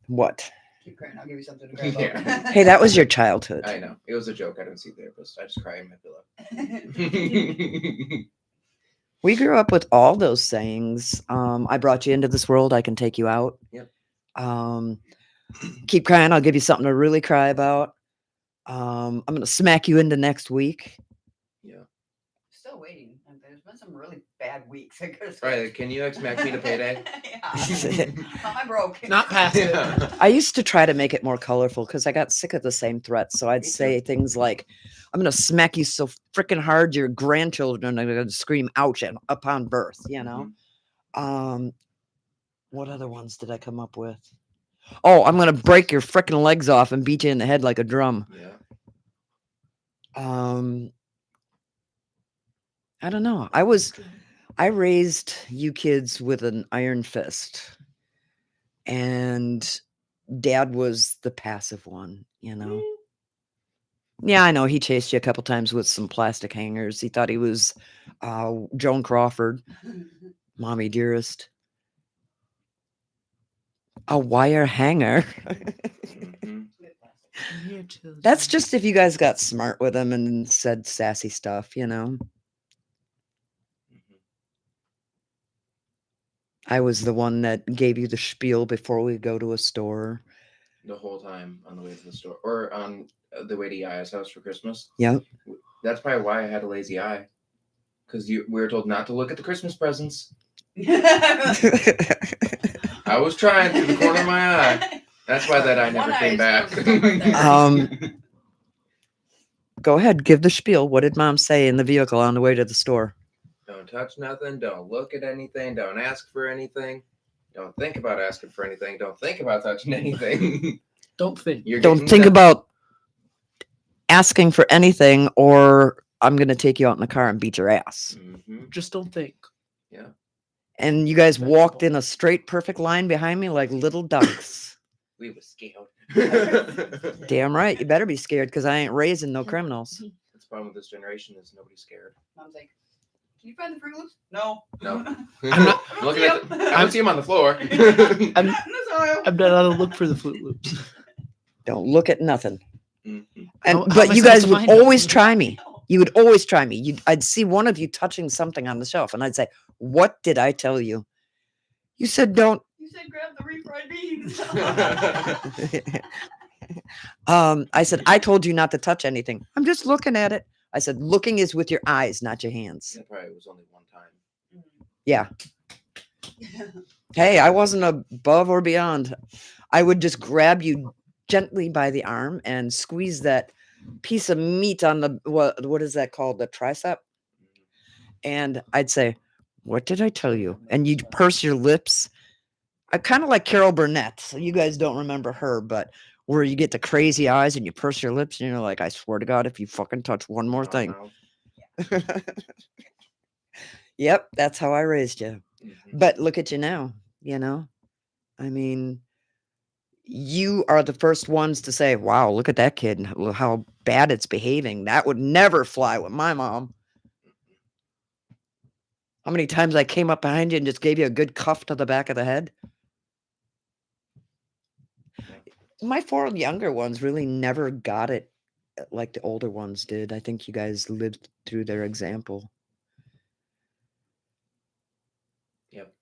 What? keep crying. I'll give you something to cry about. Yeah. Hey, that was your childhood. I know. It was a joke. I don't see therapists. I just cry in my pillow. We grew up with all those sayings. I brought you into this world. I can take you out. Yep. Keep crying. I'll give you something to really cry about. I'm going to smack you into next week. Yeah. Still waiting. And there's been some really bad weeks. I could have Right. Can you smack me to payday? Yeah. I broke. Not passive. Yeah. I used to try to make it more colorful because I got sick of the same threats. So I'd Me too. say things like, I'm going to smack you so freaking hard your grandchildren are going to scream ouch upon birth, What other ones did I come up with? Oh, I'm going to break your freaking legs off and beat you in the head like a drum. Yeah. I don't know. I raised you kids with an iron fist, and Dad was the passive one, Yeah, I know. He chased you a couple times with some plastic hangers. He thought he was Joan Crawford, mommy dearest. A wire hanger. Mhm. Here, children. That's just if you guys got smart with him and said sassy stuff, you know. Mhm. I was the one that gave you the spiel before we go to a store. The whole time on the way to the store or on the way to Yaya's house for Christmas. Yep. That's probably why I had a lazy eye. Because we were told not to look at the Christmas presents. I was trying through the corner of my eye. That's why that eye never One came eye back. is still right there. Go ahead, give the spiel. What did Mom say in the vehicle on the way to the store? Don't touch nothing. Don't look at anything. Don't ask for anything. Don't think about asking for anything. Don't think about touching anything. Don't think. You're Don't getting think done. about asking for anything, or I'm gonna take you out in the car and beat your ass. Mhm. Just don't think. And you guys That's walked cool. in a straight, perfect line behind me like little ducks. We was scared. Damn right, you better be scared because I ain't raising no criminals. That's the problem with this generation is nobody's scared. Mom's like, can you find the Fruit Loops? No. No. I'm not- I'm looking at. I don't see him on the floor. I'm, In the soil. I'm not allowed to look for the Fruit Loops. Don't look at nothing. Mhm. And How am but I you supposed guys to would find 'em? always try me. You would always try me. I'd see one of you touching something on the shelf, and I'd say, "What did I tell you?" You said, "Don't." You said grab the refried beans. I said, "I told you not to touch anything. I'm just looking at it." I said, "Looking is with your eyes, not your hands." That probably was only one time. Yeah. Hey, I wasn't above or beyond. I would just grab you gently by the arm and squeeze that piece of meat on the what is that called? The tricep? And I'd say, "What did I tell you?" And you'd purse your lips. I kind of like Carol Burnett. So you guys don't remember her, but where you get the crazy eyes and you purse your lips and you're like, "I swear to God, if you fucking touch one more thing." Yep, that's how I raised you. Mhm. But look at you now, you know? I mean, you are the first ones to say, "Wow, look at that kid and how bad it's behaving." That would never fly with my mom. How many times I came up behind you and just gave you a good cuff to the back of the head? My 4 younger ones really never got it like the older ones did. I think you guys lived through their example. Yep.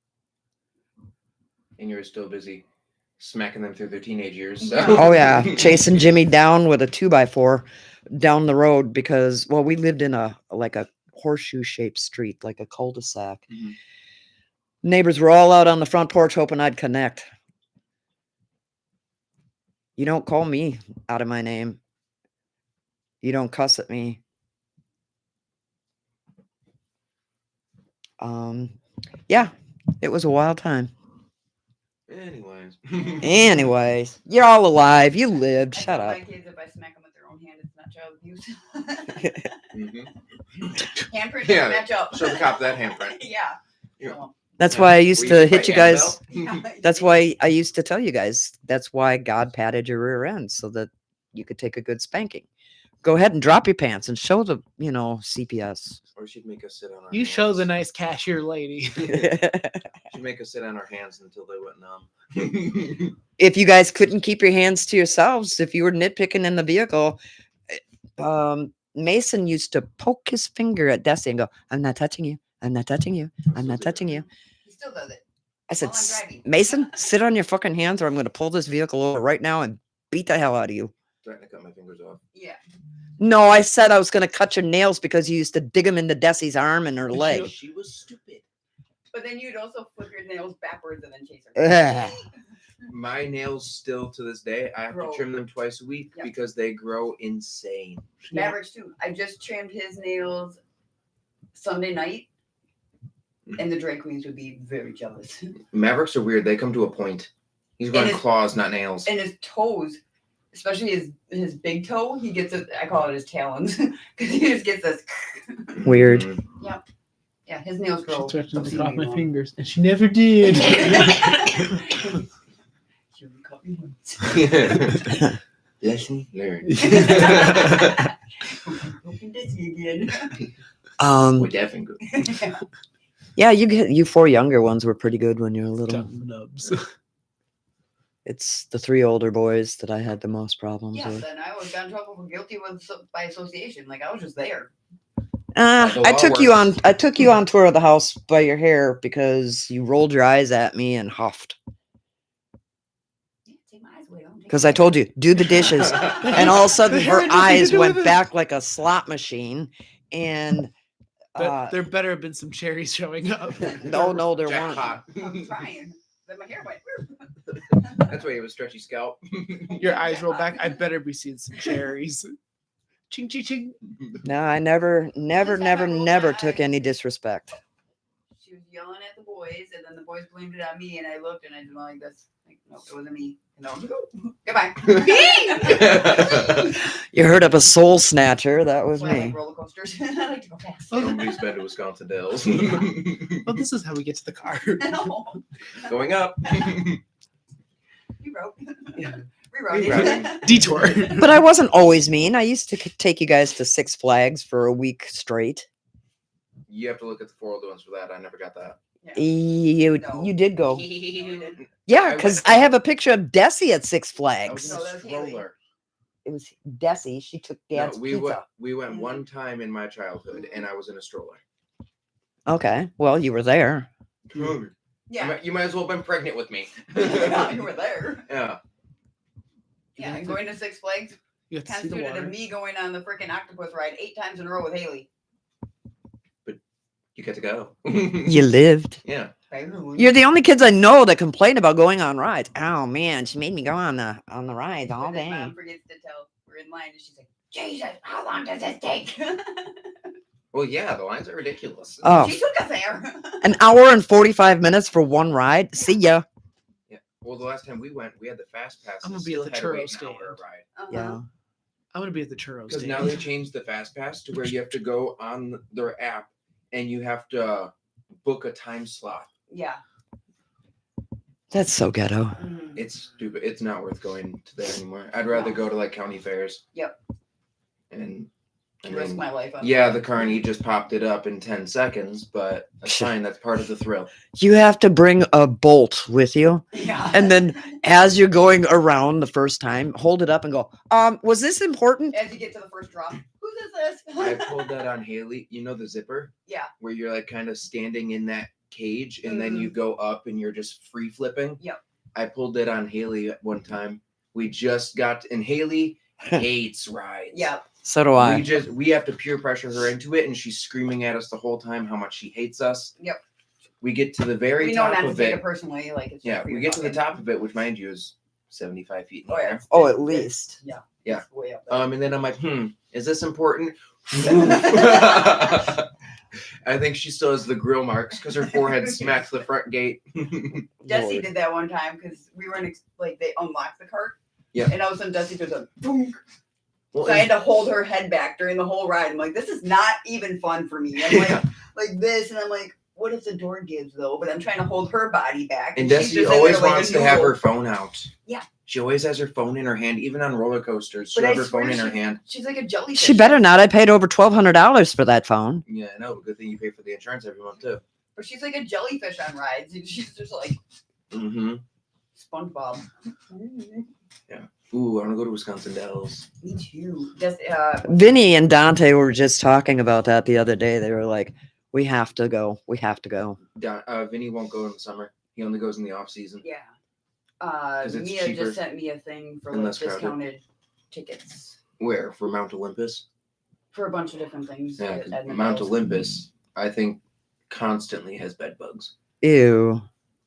And you were still busy smacking them through their teenage years. So. Yeah. Oh yeah, chasing Jimmy down with a 2x4 down the road because we lived in a horseshoe shaped street, like a cul-de-sac. Mhm. Neighbors were all out on the front porch hoping I'd connect. You don't call me out of my name. You don't cuss at me. Yeah, it was a wild time. Anyways. Anyways, you're all alive. You lived. I Shut tell up. my kids if I smack them with their own hand, it's not child abuse. Mhm. Handprint Yeah, don't match up. show the cop that handprint. Yeah. Yeah. So, That's Yeah. why I used Were to just hit by you guys. Annabelle? yeah. That's why I used to tell you guys. That's why God patted your rear end so that you could take a good spanking. Go ahead and drop your pants and show the, CPS. Or she'd make us sit on our You hands. show the nice cashier lady. She'd make us sit on our hands until they went numb. If you guys couldn't keep your hands to yourselves, if you were nitpicking in the vehicle, Mason used to poke his finger at Desi and go, "I'm not touching you. I'm not touching you. I'm not touching you." He still does it. I said, While I'm driving. "Mason, sit on your fucking hands or I'm going to pull this vehicle over right now and beat the hell out of you." Threatening to cut my fingers off. Yeah. No, I said I was going to cut your nails because you used to dig them into Desi's arm and her leg. She was stupid. But then you'd also flip your nails backwards and then chase her. Ugh. My nails still to this day, I have Grow. to trim them twice a week Yep. because they grow insane. Mavericks too. I just trimmed his nails Sunday night, and the drag queens would be very jealous. Mavericks are weird. They come to a point. He's And got his- claws, not nails. And his toes, especially his big toe, he gets it. I call it his talons because he just gets this. Weird. Mhm. Yeah, his nails She grow. threatened to obscenely drop my long. fingers, and she never did. You cut me once. Lesson learned. Open Dizzy again. With that finger. Yeah, you 4 younger ones were pretty good when you were little. Dumb nubs. It's the 3 older boys that I had the most problems Yeah, with. then I was got in trouble for guilty by association. Like I was just there. The I law took you on. works. I took you on tour of the house by your hair because you rolled your eyes at me and huffed. Yeah, take my eyes away. Don't take Because my I told you do the dishes, and all of a sudden The hair her had nothing to eyes do went with it. back like a slot machine, and But there better have been some cherries showing up. no, there weren't. Jackpot. I'm trying. Then my hair went. That's why you have a stretchy scalp. Your eyes roll back. I better be seeing some cherries. Ching ching ching. No, I never time I rolled my took eyes. any disrespect. She was yelling at the boys, and then the boys blamed it on me, and I looked and I did like this. Like, no, it wasn't me. And I was like, oh, goodbye. You heard of a soul snatcher? That was That's why I like me. roller coasters. I like to go fast. Nobody's been to Wisconsin Dells. Well, this is how we get to the car. No, Going up. rewrote. Yeah. Rewrote Rewriting. it. Detour. But I wasn't always mean. I used to take you guys to Six Flags for a week straight. You have to look at the 4 older ones for that. I never got that. You No. you did go. No, we didn't. Yeah, I because went- I have a picture of Desi at Six I Flags. was in No, a that's Haley. stroller. It was Desi. She took No, Dad's we pizza. went. We went one time in my childhood, and I was in a stroller. Okay, well, you were there. Yeah. You might as well have been pregnant with me. You were there. Yeah. Yeah, and going to Six Flags You have to see the constituted of water. me going on the freaking octopus ride 8 times in a row with Haley. You get to go. You lived. Yeah. You're the only kids I know that complain about going on rides. Oh man, she made me go on the rides all When his day. mom forgets to tell we're in line, and she's like, Jesus, how long does this take? Well, yeah, the lines are ridiculous. Oh, She took us there. an hour and 45 minutes for one ride. See ya. Yeah. Well, the last time we went, we had the fast pass. I'm and gonna be at still the had to wait churro an stand. hour a ride. Uh-huh. Yeah. I'm gonna be at the churros. Because stand. now they changed the fast pass to where you have to go on their app and you have to book a time slot. Yeah. That's so ghetto. Mhm. It's stupid. It's not worth going to there anymore. I'd rather go to like county fairs. Yep. And I Risk mean, my life on yeah, that. the carny just popped it up in 10 seconds, but that's fine. That's part of the thrill. You have to bring a bolt with you. Yeah. And then as you're going around the first time, hold it up and go, was this important? as you get to the first drop, whose is this? I pulled that on Haley. You know the zipper? Yeah. Where you're like kind of standing in that cage and then you go up and you're just free flipping. Yep. I pulled that on Haley at one time. We just got, and Haley hates rides. Yeah. So do I. We have to peer pressure her into it, and she's screaming at us the whole time how much she hates us. Yep. We get to the very We know top not to of take it. it personally. Like it's Yeah, just we for get to the your top of it, which mind you is 75 feet in the Oh, yeah. air. Oh, at least. Yeah. Yeah. It's way up there. And then I'm like, is this important? I think she still has the grill marks because her forehead smacked the front gate. Jesse Lord. did that one time because we were in like they unlocked the cart. Yeah. And all of a sudden Jesse does a boom. Well, So I had to hold her head back during the whole ride. I'm like, this is not even fun for me. I'm Yeah. like this, and I'm like, what if the door gives though? But I'm trying to hold her body back. and she's Desi just in always there like a wants to have noodle. her phone out. Yeah. She always has her phone in her hand, even on roller coasters. She'll But I have her swear phone in her she- hand. She's like a jellyfish. She better not. I paid over $1,200 for that phone. Yeah, I know. Good thing you pay for the insurance every month too. But she's like a jellyfish on rides. And she's just like Mm-hmm. SpongeBob. Ooh, I want to go to Wisconsin Dells. Me too. Just Vinny and Dante were just talking about that the other day. They were like, we have to go. We have to go. Vinny won't go in the summer. He only goes in the off season. yeah. 'Cause it's Mia cheaper just sent me a thing for and like less crowded. discounted tickets Where? For Mount Olympus? for a bunch of different things. Yeah, at 'cause Edmond Mount Hills. Olympus, I think, constantly has bed bugs. Ew.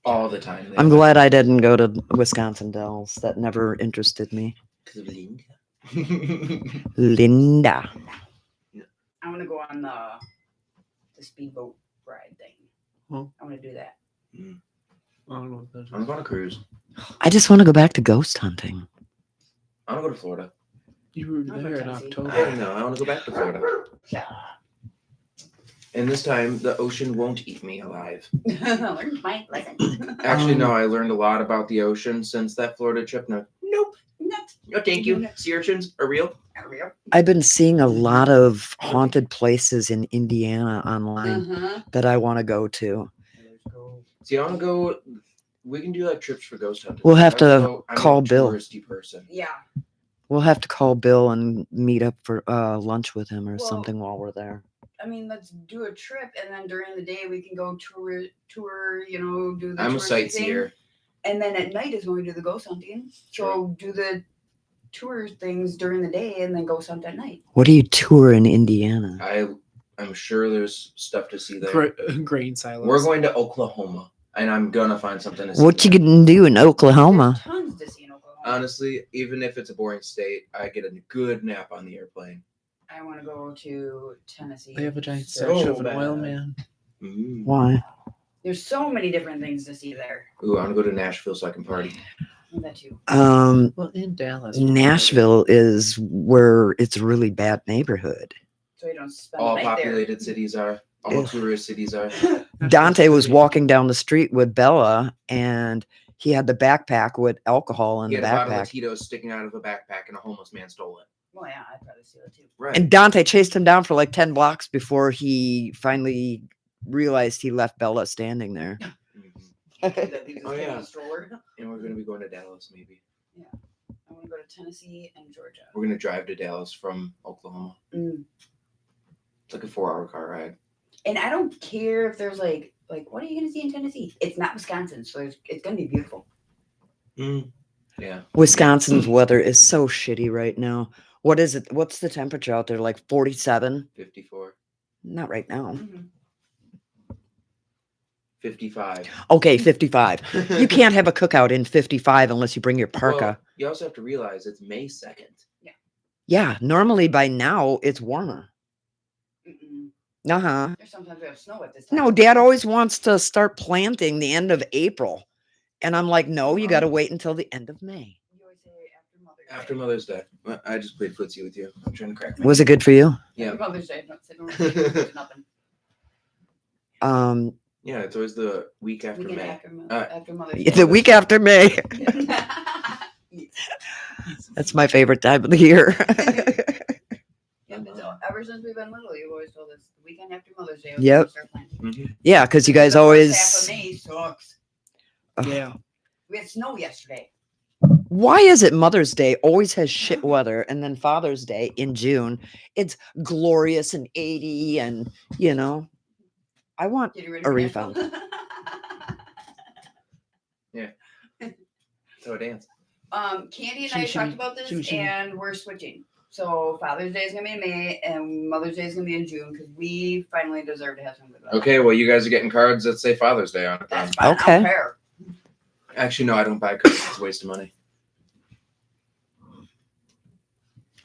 All the time. I'm glad I didn't go to Wisconsin Dells. That never interested me. Because of Linda. Linda. I want to go on the speedboat ride thing. Huh? I want to do that. I don't know what that is. I'm going to cruise. I just want to go back to ghost hunting. I want to go to Florida. You were I'll go there in Tennessee. October. I know. I want to go back to Florida. Yeah. And this time, the ocean won't eat me alive. Learned my lesson. Actually, no. I learned a lot about the ocean since that Florida trip. No, nope. No, thank you. Sea urchins are real. I've been seeing a lot of haunted places in Indiana online Uh-huh. that I want to go to. See, I want to go We can do like trips for ghost hunting. We'll have to I'm call a Bill. touristy person. Yeah. We'll have to call Bill and meet up for lunch with him or Well, something while we're there. I mean, let's do a trip, and then during the day we can go tour. You know, do the. I'm a touristy sightseer. thing, and then at night is when we do the ghost hunting. So do the tour things during the day, and then ghost hunt at night. What do you tour in Indiana? I'm sure there's stuff to see there. Grain silos. We're going to Oklahoma, and I'm gonna find something to see. What you there. gonna do in Oklahoma? There's tons to see in Oklahoma. Honestly, even if it's a boring state, I get a good nap on the airplane. I want to go to Tennessee. They have a giant so statue of an bad. oil man. Mm. Why? There's so many different things to see there. Ooh, I want to go to Nashville so I can party. That too. Well, in Dallas. Nashville is where it's a really bad neighborhood. So you don't spend All the night populated cities are. All Ugh. tourist cities are. there. Dante was walking down the street with Bella, and he had the backpack with alcohol in He the had a bottle of backpack. Tito's sticking out of a backpack, and a homeless man stole it. Well, yeah, I'd probably steal it too. Right. And Dante chased him down for like 10 blocks before he finally realized he left Bella standing there. Mhm. That leaves us Oh, with a yeah. stroller. And we're gonna be going to Dallas, maybe. I want to go to Tennessee and Georgia. We're gonna drive to Dallas from Oklahoma. Mm. It's like a 4-hour car ride. And I don't care if there's like what are you gonna see in Tennessee? It's not Wisconsin, so it's gonna be beautiful. Yeah. Wisconsin's weather is so shitty right now. What is it? What's the temperature out there? Like 47? 54. Not right now. Mhm. 55. Okay, 55. You can't have a cookout in 55 unless you bring your parka. Well, you also have to realize it's May 2nd. Yeah, normally by now it's warmer. Mm-mm. Uh-huh. There's sometimes we have snow at this time. No, Dad always wants to start planting the end of April. And I'm like, no, you got to wait until the end of May. You always say after Mother's Day. After Mother's Day. Well, I just played footsie with you. I'm trying to crack my Was it good for you? Yeah. After Mother's Day. Not sitting around nothing. Yeah, it's always the week after Weekend May. after Mother's Day. The week after May. That's my favorite time of the year. Yeah, but ever since we've been little, you've always told us the weekend after Mother's Day. Yep. Start planting. Mhm. Yeah, because you guys The first always. half of May sucks. Yeah. We had snow yesterday. Why is it Mother's Day always has shit weather and then Father's Day in June? It's glorious and 80 and, I want Get you ready A for refund. Nashville? So dance. Candy and I Shimmy, talked about this, shimmy, shimmy. and we're switching. So Father's Day is gonna be in May, and Mother's Day is gonna be in June because we finally deserve to have some good weather. Okay, well, you guys are getting cards that say Father's Day on it. then. That's fine. Okay. I don't care. Actually, no, I don't buy cards. It's a waste of money.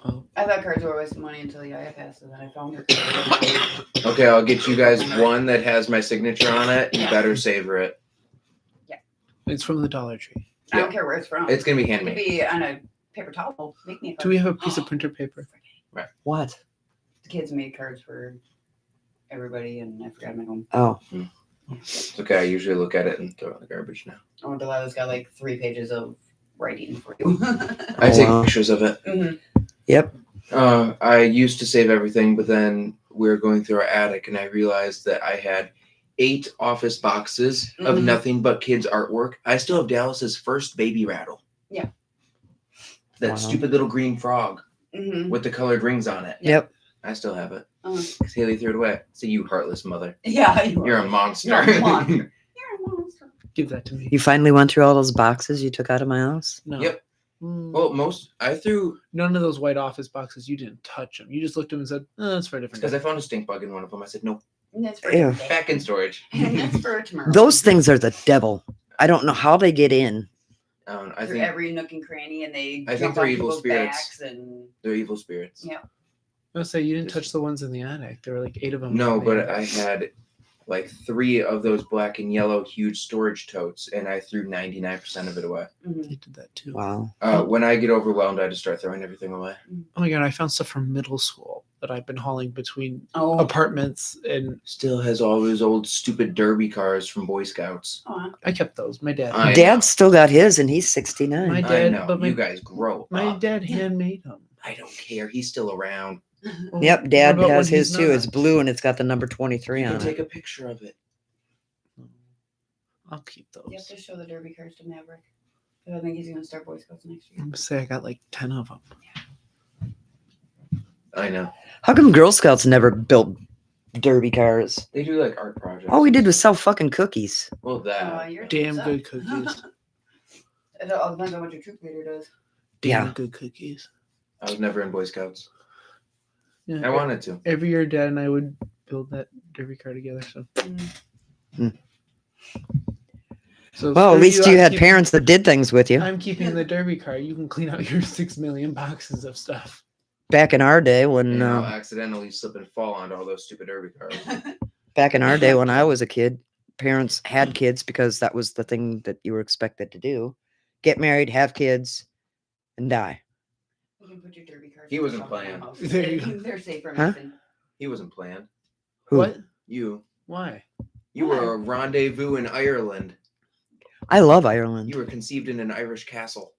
Oh, I thought cards were a waste of money until the passed, and then I found your card. Okay, I'll get you guys one that has my signature on it. You better savor it. it's from the Dollar Tree. I don't care where it's from. It's gonna be It could handmade. be on a paper towel. Make me a card. Do we have a piece of printer paper? what? The kids made cards for everybody, and I forgot my home. Oh, It's okay. I usually look at it and throw it in the garbage now. Oh, Delilah's got like 3 pages of writing for you. I Oh, take wow. pictures of it. Mhm. yep. I used to save everything, but then we were going through our attic, and I realized that I had 8 office boxes of Mhm. nothing but kids' artwork. I still have Dallas's first baby rattle. Yeah. That Wow. stupid little green frog Mhm. with the colored rings on it. Yeah. Yep. I still have it. Uh, Because Haley threw it away. So you heartless mother. yeah, You're a monster. You're a monster. You're a monster. Give that to me. You finally went through all those boxes you took out of my house? No. Yep. Mm, Well, I threw none of those white office boxes. You didn't touch them. You just looked at them and said, "Oh, that's for a different because day." I found a stink bug in one of them. I said, no, And that's for Ew. tomorrow. back in storage. And that's for tomorrow. Those things are the devil. I don't know how they get in. I Through think every nook and cranny, and they I think jump they're on evil people's spirits. backs and they're evil spirits. Yeah. I was say you didn't touch the ones in the attic. There were like 8 of them. No, in the but attic. I had like 3 of those black and yellow huge storage totes, and I threw 99% of it away. Mhm. I did that too. Wow. When I get overwhelmed, I just start throwing everything away. Oh my god, I found stuff from middle school that I've been hauling between Oh, apartments, and Still has all those old stupid derby cars from Boy Scouts. oh, I kept those. My dad. I know. Dad's still got his and he's 69. My I dad- know. but my- You guys grow My up. dad handmade them. I don't care. He's still around. Yep, Dad What about has when his he's too. not? It's blue and it's got the number 23 You can on take it. a picture of it. I'll keep those. You have to show the derby cars to Maverick. 'Cause I think he's gonna start Boy Scouts next year. I'm gonna say I got like 10 of them. I know. How come Girl Scouts never built derby cars? They do like art projects. All we did was sell fucking cookies. Well, that. Your Damn suck. good cookies. It all depends on what your troop leader does. Damn Yeah. good cookies. I was never in Boy Scouts. Yeah. I wanted to. Every year, Dad and I would build that derby car together. So. Mm. So Well, at for least you I'm had keeping- parents that did things with you. I'm keeping the derby car. You can clean out your 6 million boxes of stuff. Back in our day when And I'll accidentally slip and fall onto all those stupid derby cars. when I was a kid, parents had kids because that was the thing that you were expected to do. Get married, have kids, and die. You can put your derby cars. He in the wasn't trunk of my playing. house. There you go. They're safer. Huh? Mason. He wasn't planned. Who? What? You. Why? You were a rendezvous in Ireland. I love Ireland. You were conceived in an Irish castle.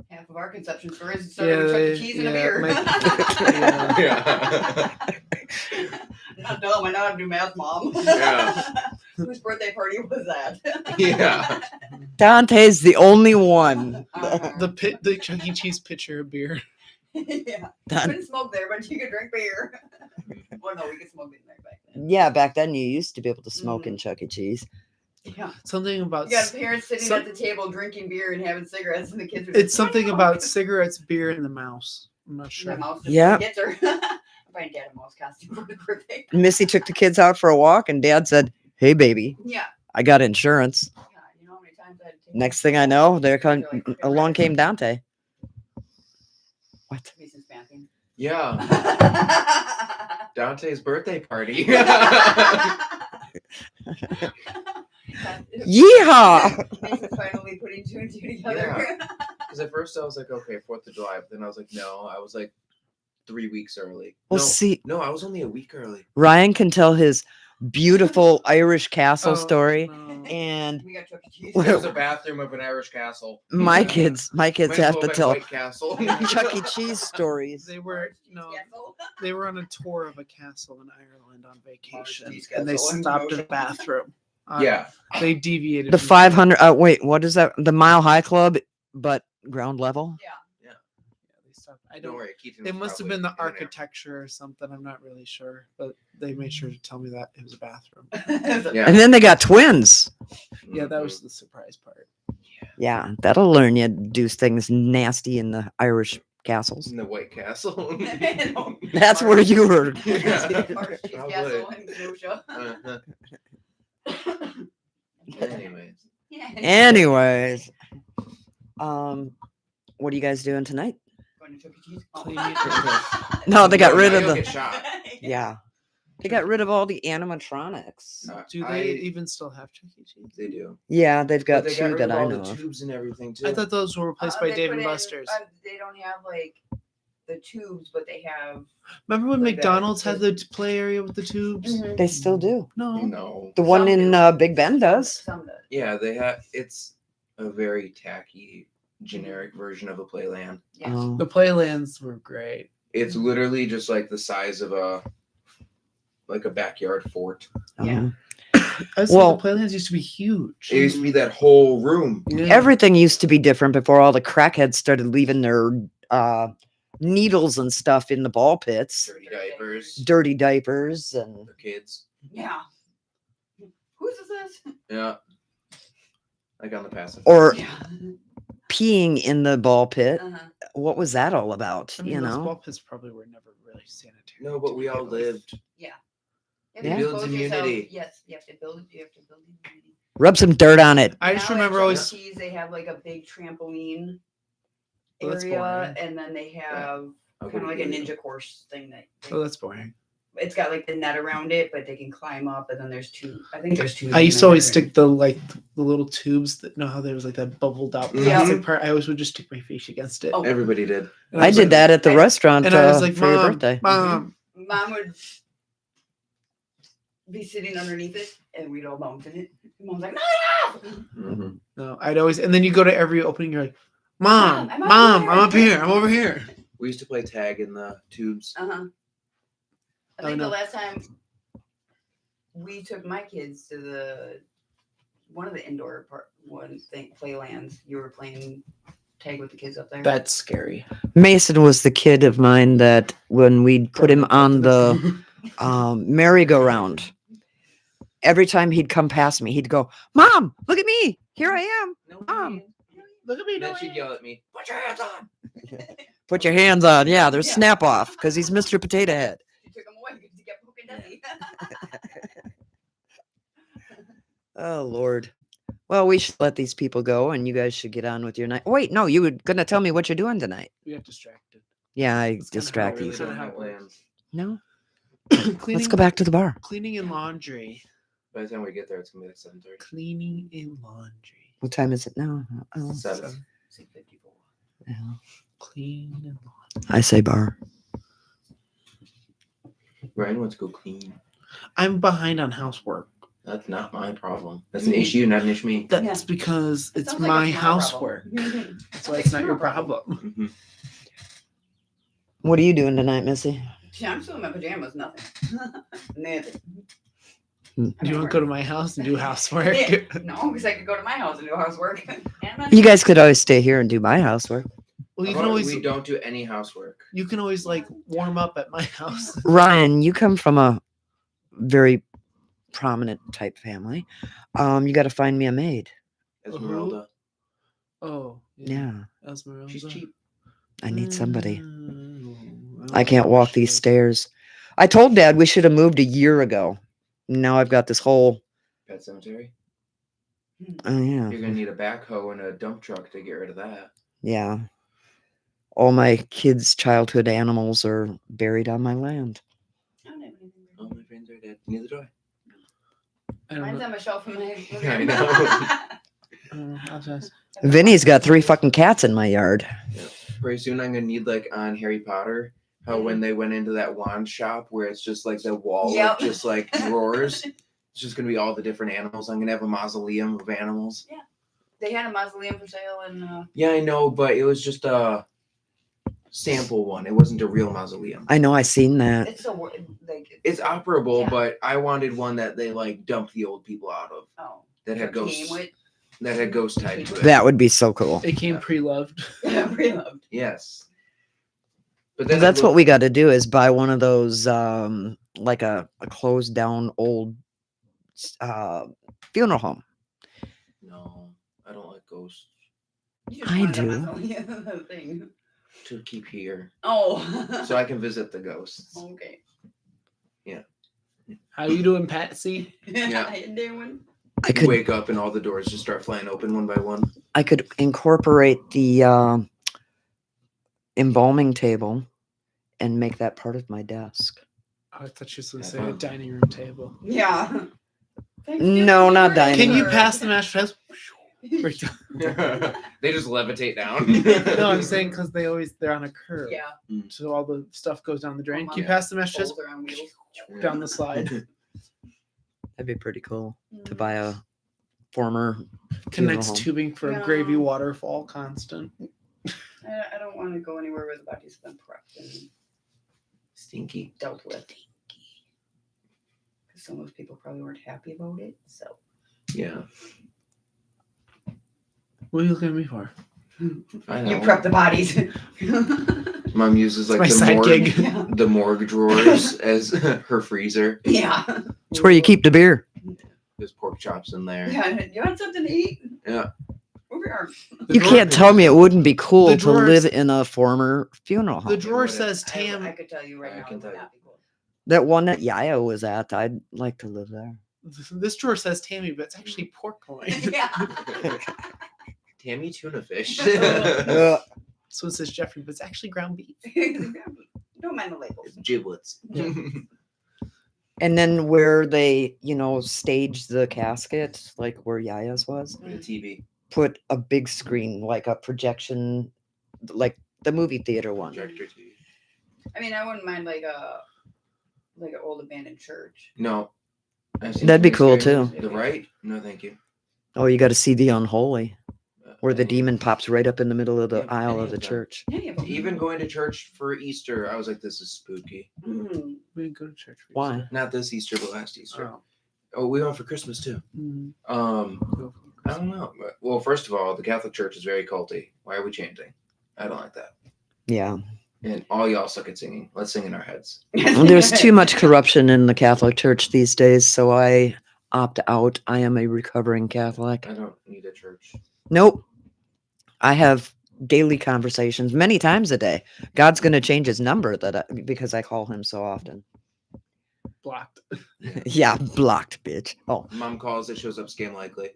Half of our conception stories started Yeah, with Chuck E. they- Cheese and a yeah, beer. my- Yeah. Not dumb. I know how to do math, Mom. Yeah. Whose birthday party was that? Yeah. Dante's the only one. The Chuck E. Cheese pitcher of beer. Yeah. Dan- Couldn't smoke there, but you could drink beer. Well, no, we could smoke in there back then. Yeah, back then you used to be able to smoke Mm-hmm. in Chuck E. Cheese. Yeah. Something about You got parents sitting some- at the table drinking beer and having cigarettes, and the kids are it's like, something "Wow." about cigarettes, beer, and the mouse. I'm not My sure. mouse just Yeah. gets her. I'm buying Dad a mouse costume for his birthday. Missy took the kids out for a walk, and Dad said, "Hey, baby, Yeah. I got insurance." God, you know how many times I had to take Next thing I know, You're like, "Okay, along right." came Dante. What? Mason's panting. Yeah. Dante's birthday party. Yeehaw! Mason's finally putting two and two together. Because at first I was like, okay, 4th of July. But then I was like, no, I was like 3 weeks early. Well, no, see, no, I was only a week early. Ryan can tell his beautiful Irish castle Oh, story, no. and We got Chuck E. Cheese. There was a bathroom of an Irish castle. my kids Might as have well to been tell White Castle. Chuck E. Cheese stories. They were no, they were on a tour of a castle in Ireland on vacation, Cheese and they Castle in stopped at a Kenosha. bathroom. Yeah. They deviated. The from 500. Wait, what is that? The Mile High Club, but ground level. Yeah, they stopped. I Don't don't. worry, Keaton It was must have probably been the in there. architecture or something. I'm not really sure, but they made sure to tell me that it was a bathroom. Yeah. And then they got twins. Yeah, that was the surprise part. Yeah, that'll learn you to do things nasty in the Irish castles. in the White Castle. That's where you were. Yeah. Marsh Cheese Probably. Castle in Kenosha. Uh-huh. Anyways, Yeah. Anyways, what are you guys doing tonight? Going to Chuck E. Cheese. Clean Oh. No, they got No, rid now of you'll the. get shot. Yeah, they got rid of all the animatronics. Do I- they even still have Chuck E. Cheese? They do. Yeah, they've got But they two rid that of I all know the of. tubes and everything too. I thought those were replaced by They Dave put and in, Buster's. they don't have like the tubes, but they have. Remember when like that. McDonald's had the play area with the tubes? They still do. No. No. The one Some in do. Big Ben does. Some do. Yeah, they have. It's a very tacky, generic version of a playland. Yeah. Oh. The playlands were great. It's literally just like the size of a backyard fort. Yeah. I was Well- the playlands used to be huge. It used to be that whole room. Yeah. Everything used to be different before all the crackheads started leaving their needles and stuff in the ball pits, Dirty diapers. dirty diapers, and The kids. Yeah. Whose is this? Yeah. Like on the passive. or Yeah. peeing in the ball pit. Uh-huh. What was that all about? I mean, You those know, ball pits probably were never really sanitary. No, but to we all begin with. lived. Yeah, Yeah. you Builds expose yourself- immunity. Yes, you have to build. You have to build immunity. rub some dirt on it. I just Now at remember Chuck E. always. Cheese, they have like a big trampoline Oh, that's area, boring. and then they have I kind of like a wouldn't ninja course thing that. Oh, that's boring. It's got like the net around it, but they can climb up, and then there's two. I think there's two. I used to always stick the little tubes that know how there was like that bubbled out Yeah. plastic part. I always would just stick my face against it. Oh. Everybody did. And I was did like- that at the I- restaurant And I was like, for your Mom, birthday. Mom. Mom would be sitting underneath it, and we'd all bounce in it. Mom's like, no, no. Mhm. No, I'd always, and then you go to every opening, you're like, Mom, I'm up Mom, here." I'm up here, I'm over here. We used to play tag in the tubes. Uh-huh. I Oh, think no. the last time we took my kids to one of the indoor playlands. You were playing tag with the kids up there. That's scary. Mason was the kid of mine that when we'd put him on the merry-go-round, every time he'd come past me, he'd go, "Mom, look at me. Here I am. No, Mom." Look at me. then she'd yell at me, "Put your hands on!" Put your hands on. Yeah, there's Yeah. snap off because he's Mr. Potato Head. She took him away because he kept poking Desi. Oh, Lord. Well, we should let these people go and you guys should get on with your night. Wait, no, you were going to tell me what you're doing tonight. We got distracted. Yeah, I kinda how distract it you. really Really Kinda don't how have it works. plans. No? Cleaning, Let's go back to the bar. Cleaning and laundry. By the time we get there, it's gonna be like 7:30. Cleaning and laundry. What time is it now? Oh, 7. 6:54. yeah. Clean and laundry. I say bar. Ryan wants to go clean. I'm behind on housework. That's not my problem. That's an issue, not an issue me. That's Yeah. because it's Sounds like my a small housework. problem. That's why it's not your problem. Mhm. What are you doing tonight, Missy? Yeah, I'm still in my pajamas. Nothing. Nothing. Hmm. I'm You at want to work. go to my house and do housework? Yeah. No, because I could go to my house and do housework. And my- You guys could always stay here and do my housework. Well, you How can about always we don't do any housework. like warm up at my house. Ryan, you come from a very prominent type family. You got to find me a maid. Esmeralda. Oh, Yeah, Esmeralda. She's cheap. I need somebody. Mm, I can't walk these stairs. I told Dad we should have moved a year ago. Now I've got this whole. Pet cemetery. Oh yeah, You're gonna need a backhoe and a dump truck to get rid of that. yeah. All my kids' childhood animals are buried on my land. I don't have anything. All my friends are dead. Neither do I. I don't Mine's know. on my shelf in my I know. I don't know. I'll just- Vinny's got 3 fucking cats in my yard. Pretty soon I'm gonna need like on Harry Potter, how when they went into that wand shop where it's just like the wall Yep. of just like drawers. It's just gonna be all the different animals. I'm gonna have a mausoleum of animals. They had a mausoleum for sale and Yeah, I know, but it was just a sample one. It wasn't a real mausoleum. I know I seen that. it's so like It's operable, Yeah. but I wanted one that they like dumped the old people out of oh that had so ghosts. came with That had ghosts tied to it. That would be so cool. It came Yeah. pre-loved. pre-loved. Yes. But then That's what we got to do is buy one of those like a closed down old funeral home. No, I don't like ghosts You just I wanted a do. mausoleum thing. to keep here, Oh. so I can visit the ghosts. Okay. How you doing, Patsy? Yeah. How you doing? I You could wake up and all the doors just start flying open one by one. I could incorporate the embalming table and make that part of my desk. Oh, I thought you were going to Yeah, say a fun. dining room table. Yeah. No, not dining Can you room. pass the mashed potatoes? Right down. They just levitate down. No, I'm saying because they're on a curve. Yeah. So all the stuff goes down the drain. Can you Yeah. pass the mashed Poles potatoes are on wheels. down the slide? That'd be pretty cool to Mm. buy a former Connects home. tubing for Yeah. a gravy waterfall constant. I don't want to go anywhere where the body's been prepped and Stinky. dealt with. Because some of those people probably weren't happy about it. So Yeah. What are you looking at me for? I know. you prep the bodies. Mom uses like my the side morgue, gig. yeah. the morgue drawers as her freezer. Yeah. It's where you keep the beer. There's pork chops in there. Yeah. You want something to eat? Yeah. Over here. The You drawer- can't tell me it wouldn't be cool the to drawers- live in a former funeral The home. drawer would says I Tam. could tell you right I now. can it tell would you. not be cool. That one that Yaya was at, I'd like to live there. This drawer says Tammy, but it's actually pork loin. Yeah. Tammy tuna fish. Uh, So it says Jeffrey, but it's actually ground beef. Don't mind the labels. Giblets. and then where they, stage the casket, like where Yaya's was, The TV. put a big screen, like a projection, like the movie theater one. Projector TV. I mean, I wouldn't mind like an old abandoned church. No. I've seen That'd be some cool, experience. too. The right? No, thank you. Oh, you got to see the unholy, where the Uh, demon pops right up in the middle of the Yeah, aisle any of the of them. church. Any of them. Even going to church for Easter, I was like, this is spooky. Mm. We didn't go to church. Why? Not this Easter, but last Easter. Oh. Oh, we are for Christmas too. Mhm. I don't know. Well, first of all, the Catholic Church is very culty. Why are we chanting? I don't like that. Yeah. And all y'all suck at singing. Let's sing in our heads. There's too much corruption in the Catholic Church these days, so I opt out. I am a recovering Catholic. I don't need a church. Nope. I have daily conversations many times a day. God's going to change his number because I call him so often. Blocked. Yeah, blocked, bitch. Oh, Mom calls, it shows up scam likely.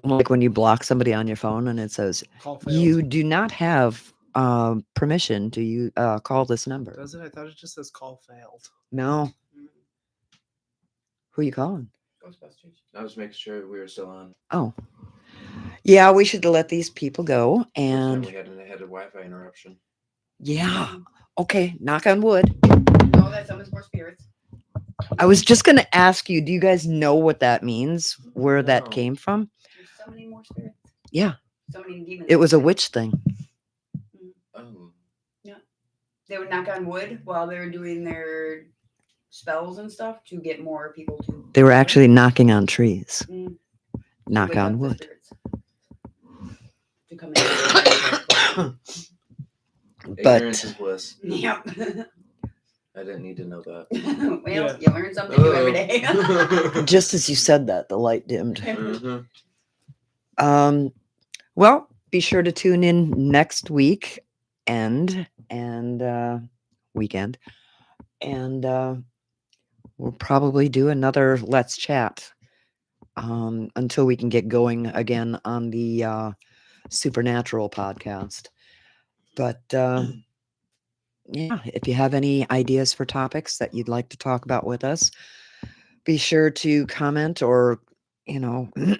like when you block somebody on your phone and it says Call failed. you do not have permission to call this number. Does it? I thought it just says call failed. No. Who you calling? Ghostbusters. I was making sure we were still on. Oh, yeah. We should let these people go. First time And we had a Wi-Fi interruption. yeah, okay. Knock on wood. No, that summons more spirits. I was just gonna ask you. Do you guys know what that means? Where that No. came from? You're summoning more spirits. Yeah, Summoning demons. it was a witch thing. Oh. They would knock on wood while they were doing their spells and stuff to get more people to. They were actually knocking on trees. Mm. Knock wake on up the wood. spirits to come in. Ignorance is bliss. Yep. I didn't need to know that. Well, Yeah. you learn something new every day. Just as you said that, the light dimmed. Mhm. Well, be sure to tune in next week and weekend, and we'll probably do another Let's Chat until we can get going again on the Supernatural podcast. But yeah, if you have any ideas for topics that you'd like to talk about with us, be sure to comment or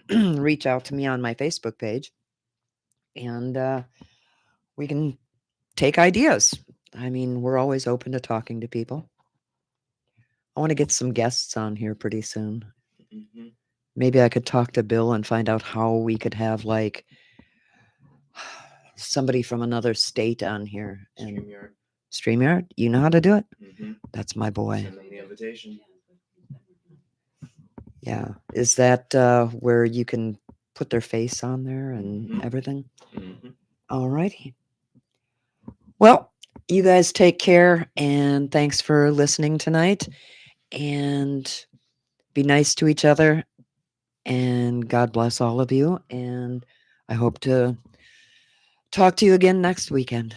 reach out to me on my Facebook page, and we can take ideas. I mean, we're always open to talking to people. I want to get some guests on here pretty soon. Mhm. Maybe I could talk to Bill and find out how we could have like somebody from another state on here. And StreamYard. StreamYard, you know how to do it? Mhm. That's my boy. Send them the invitation. Yeah. Is that where you can put their face on there and Mhm. everything? Mhm. All righty. Well, you guys take care, and thanks for listening tonight. And be nice to each other. And God bless all of you. And I hope to talk to you again next weekend.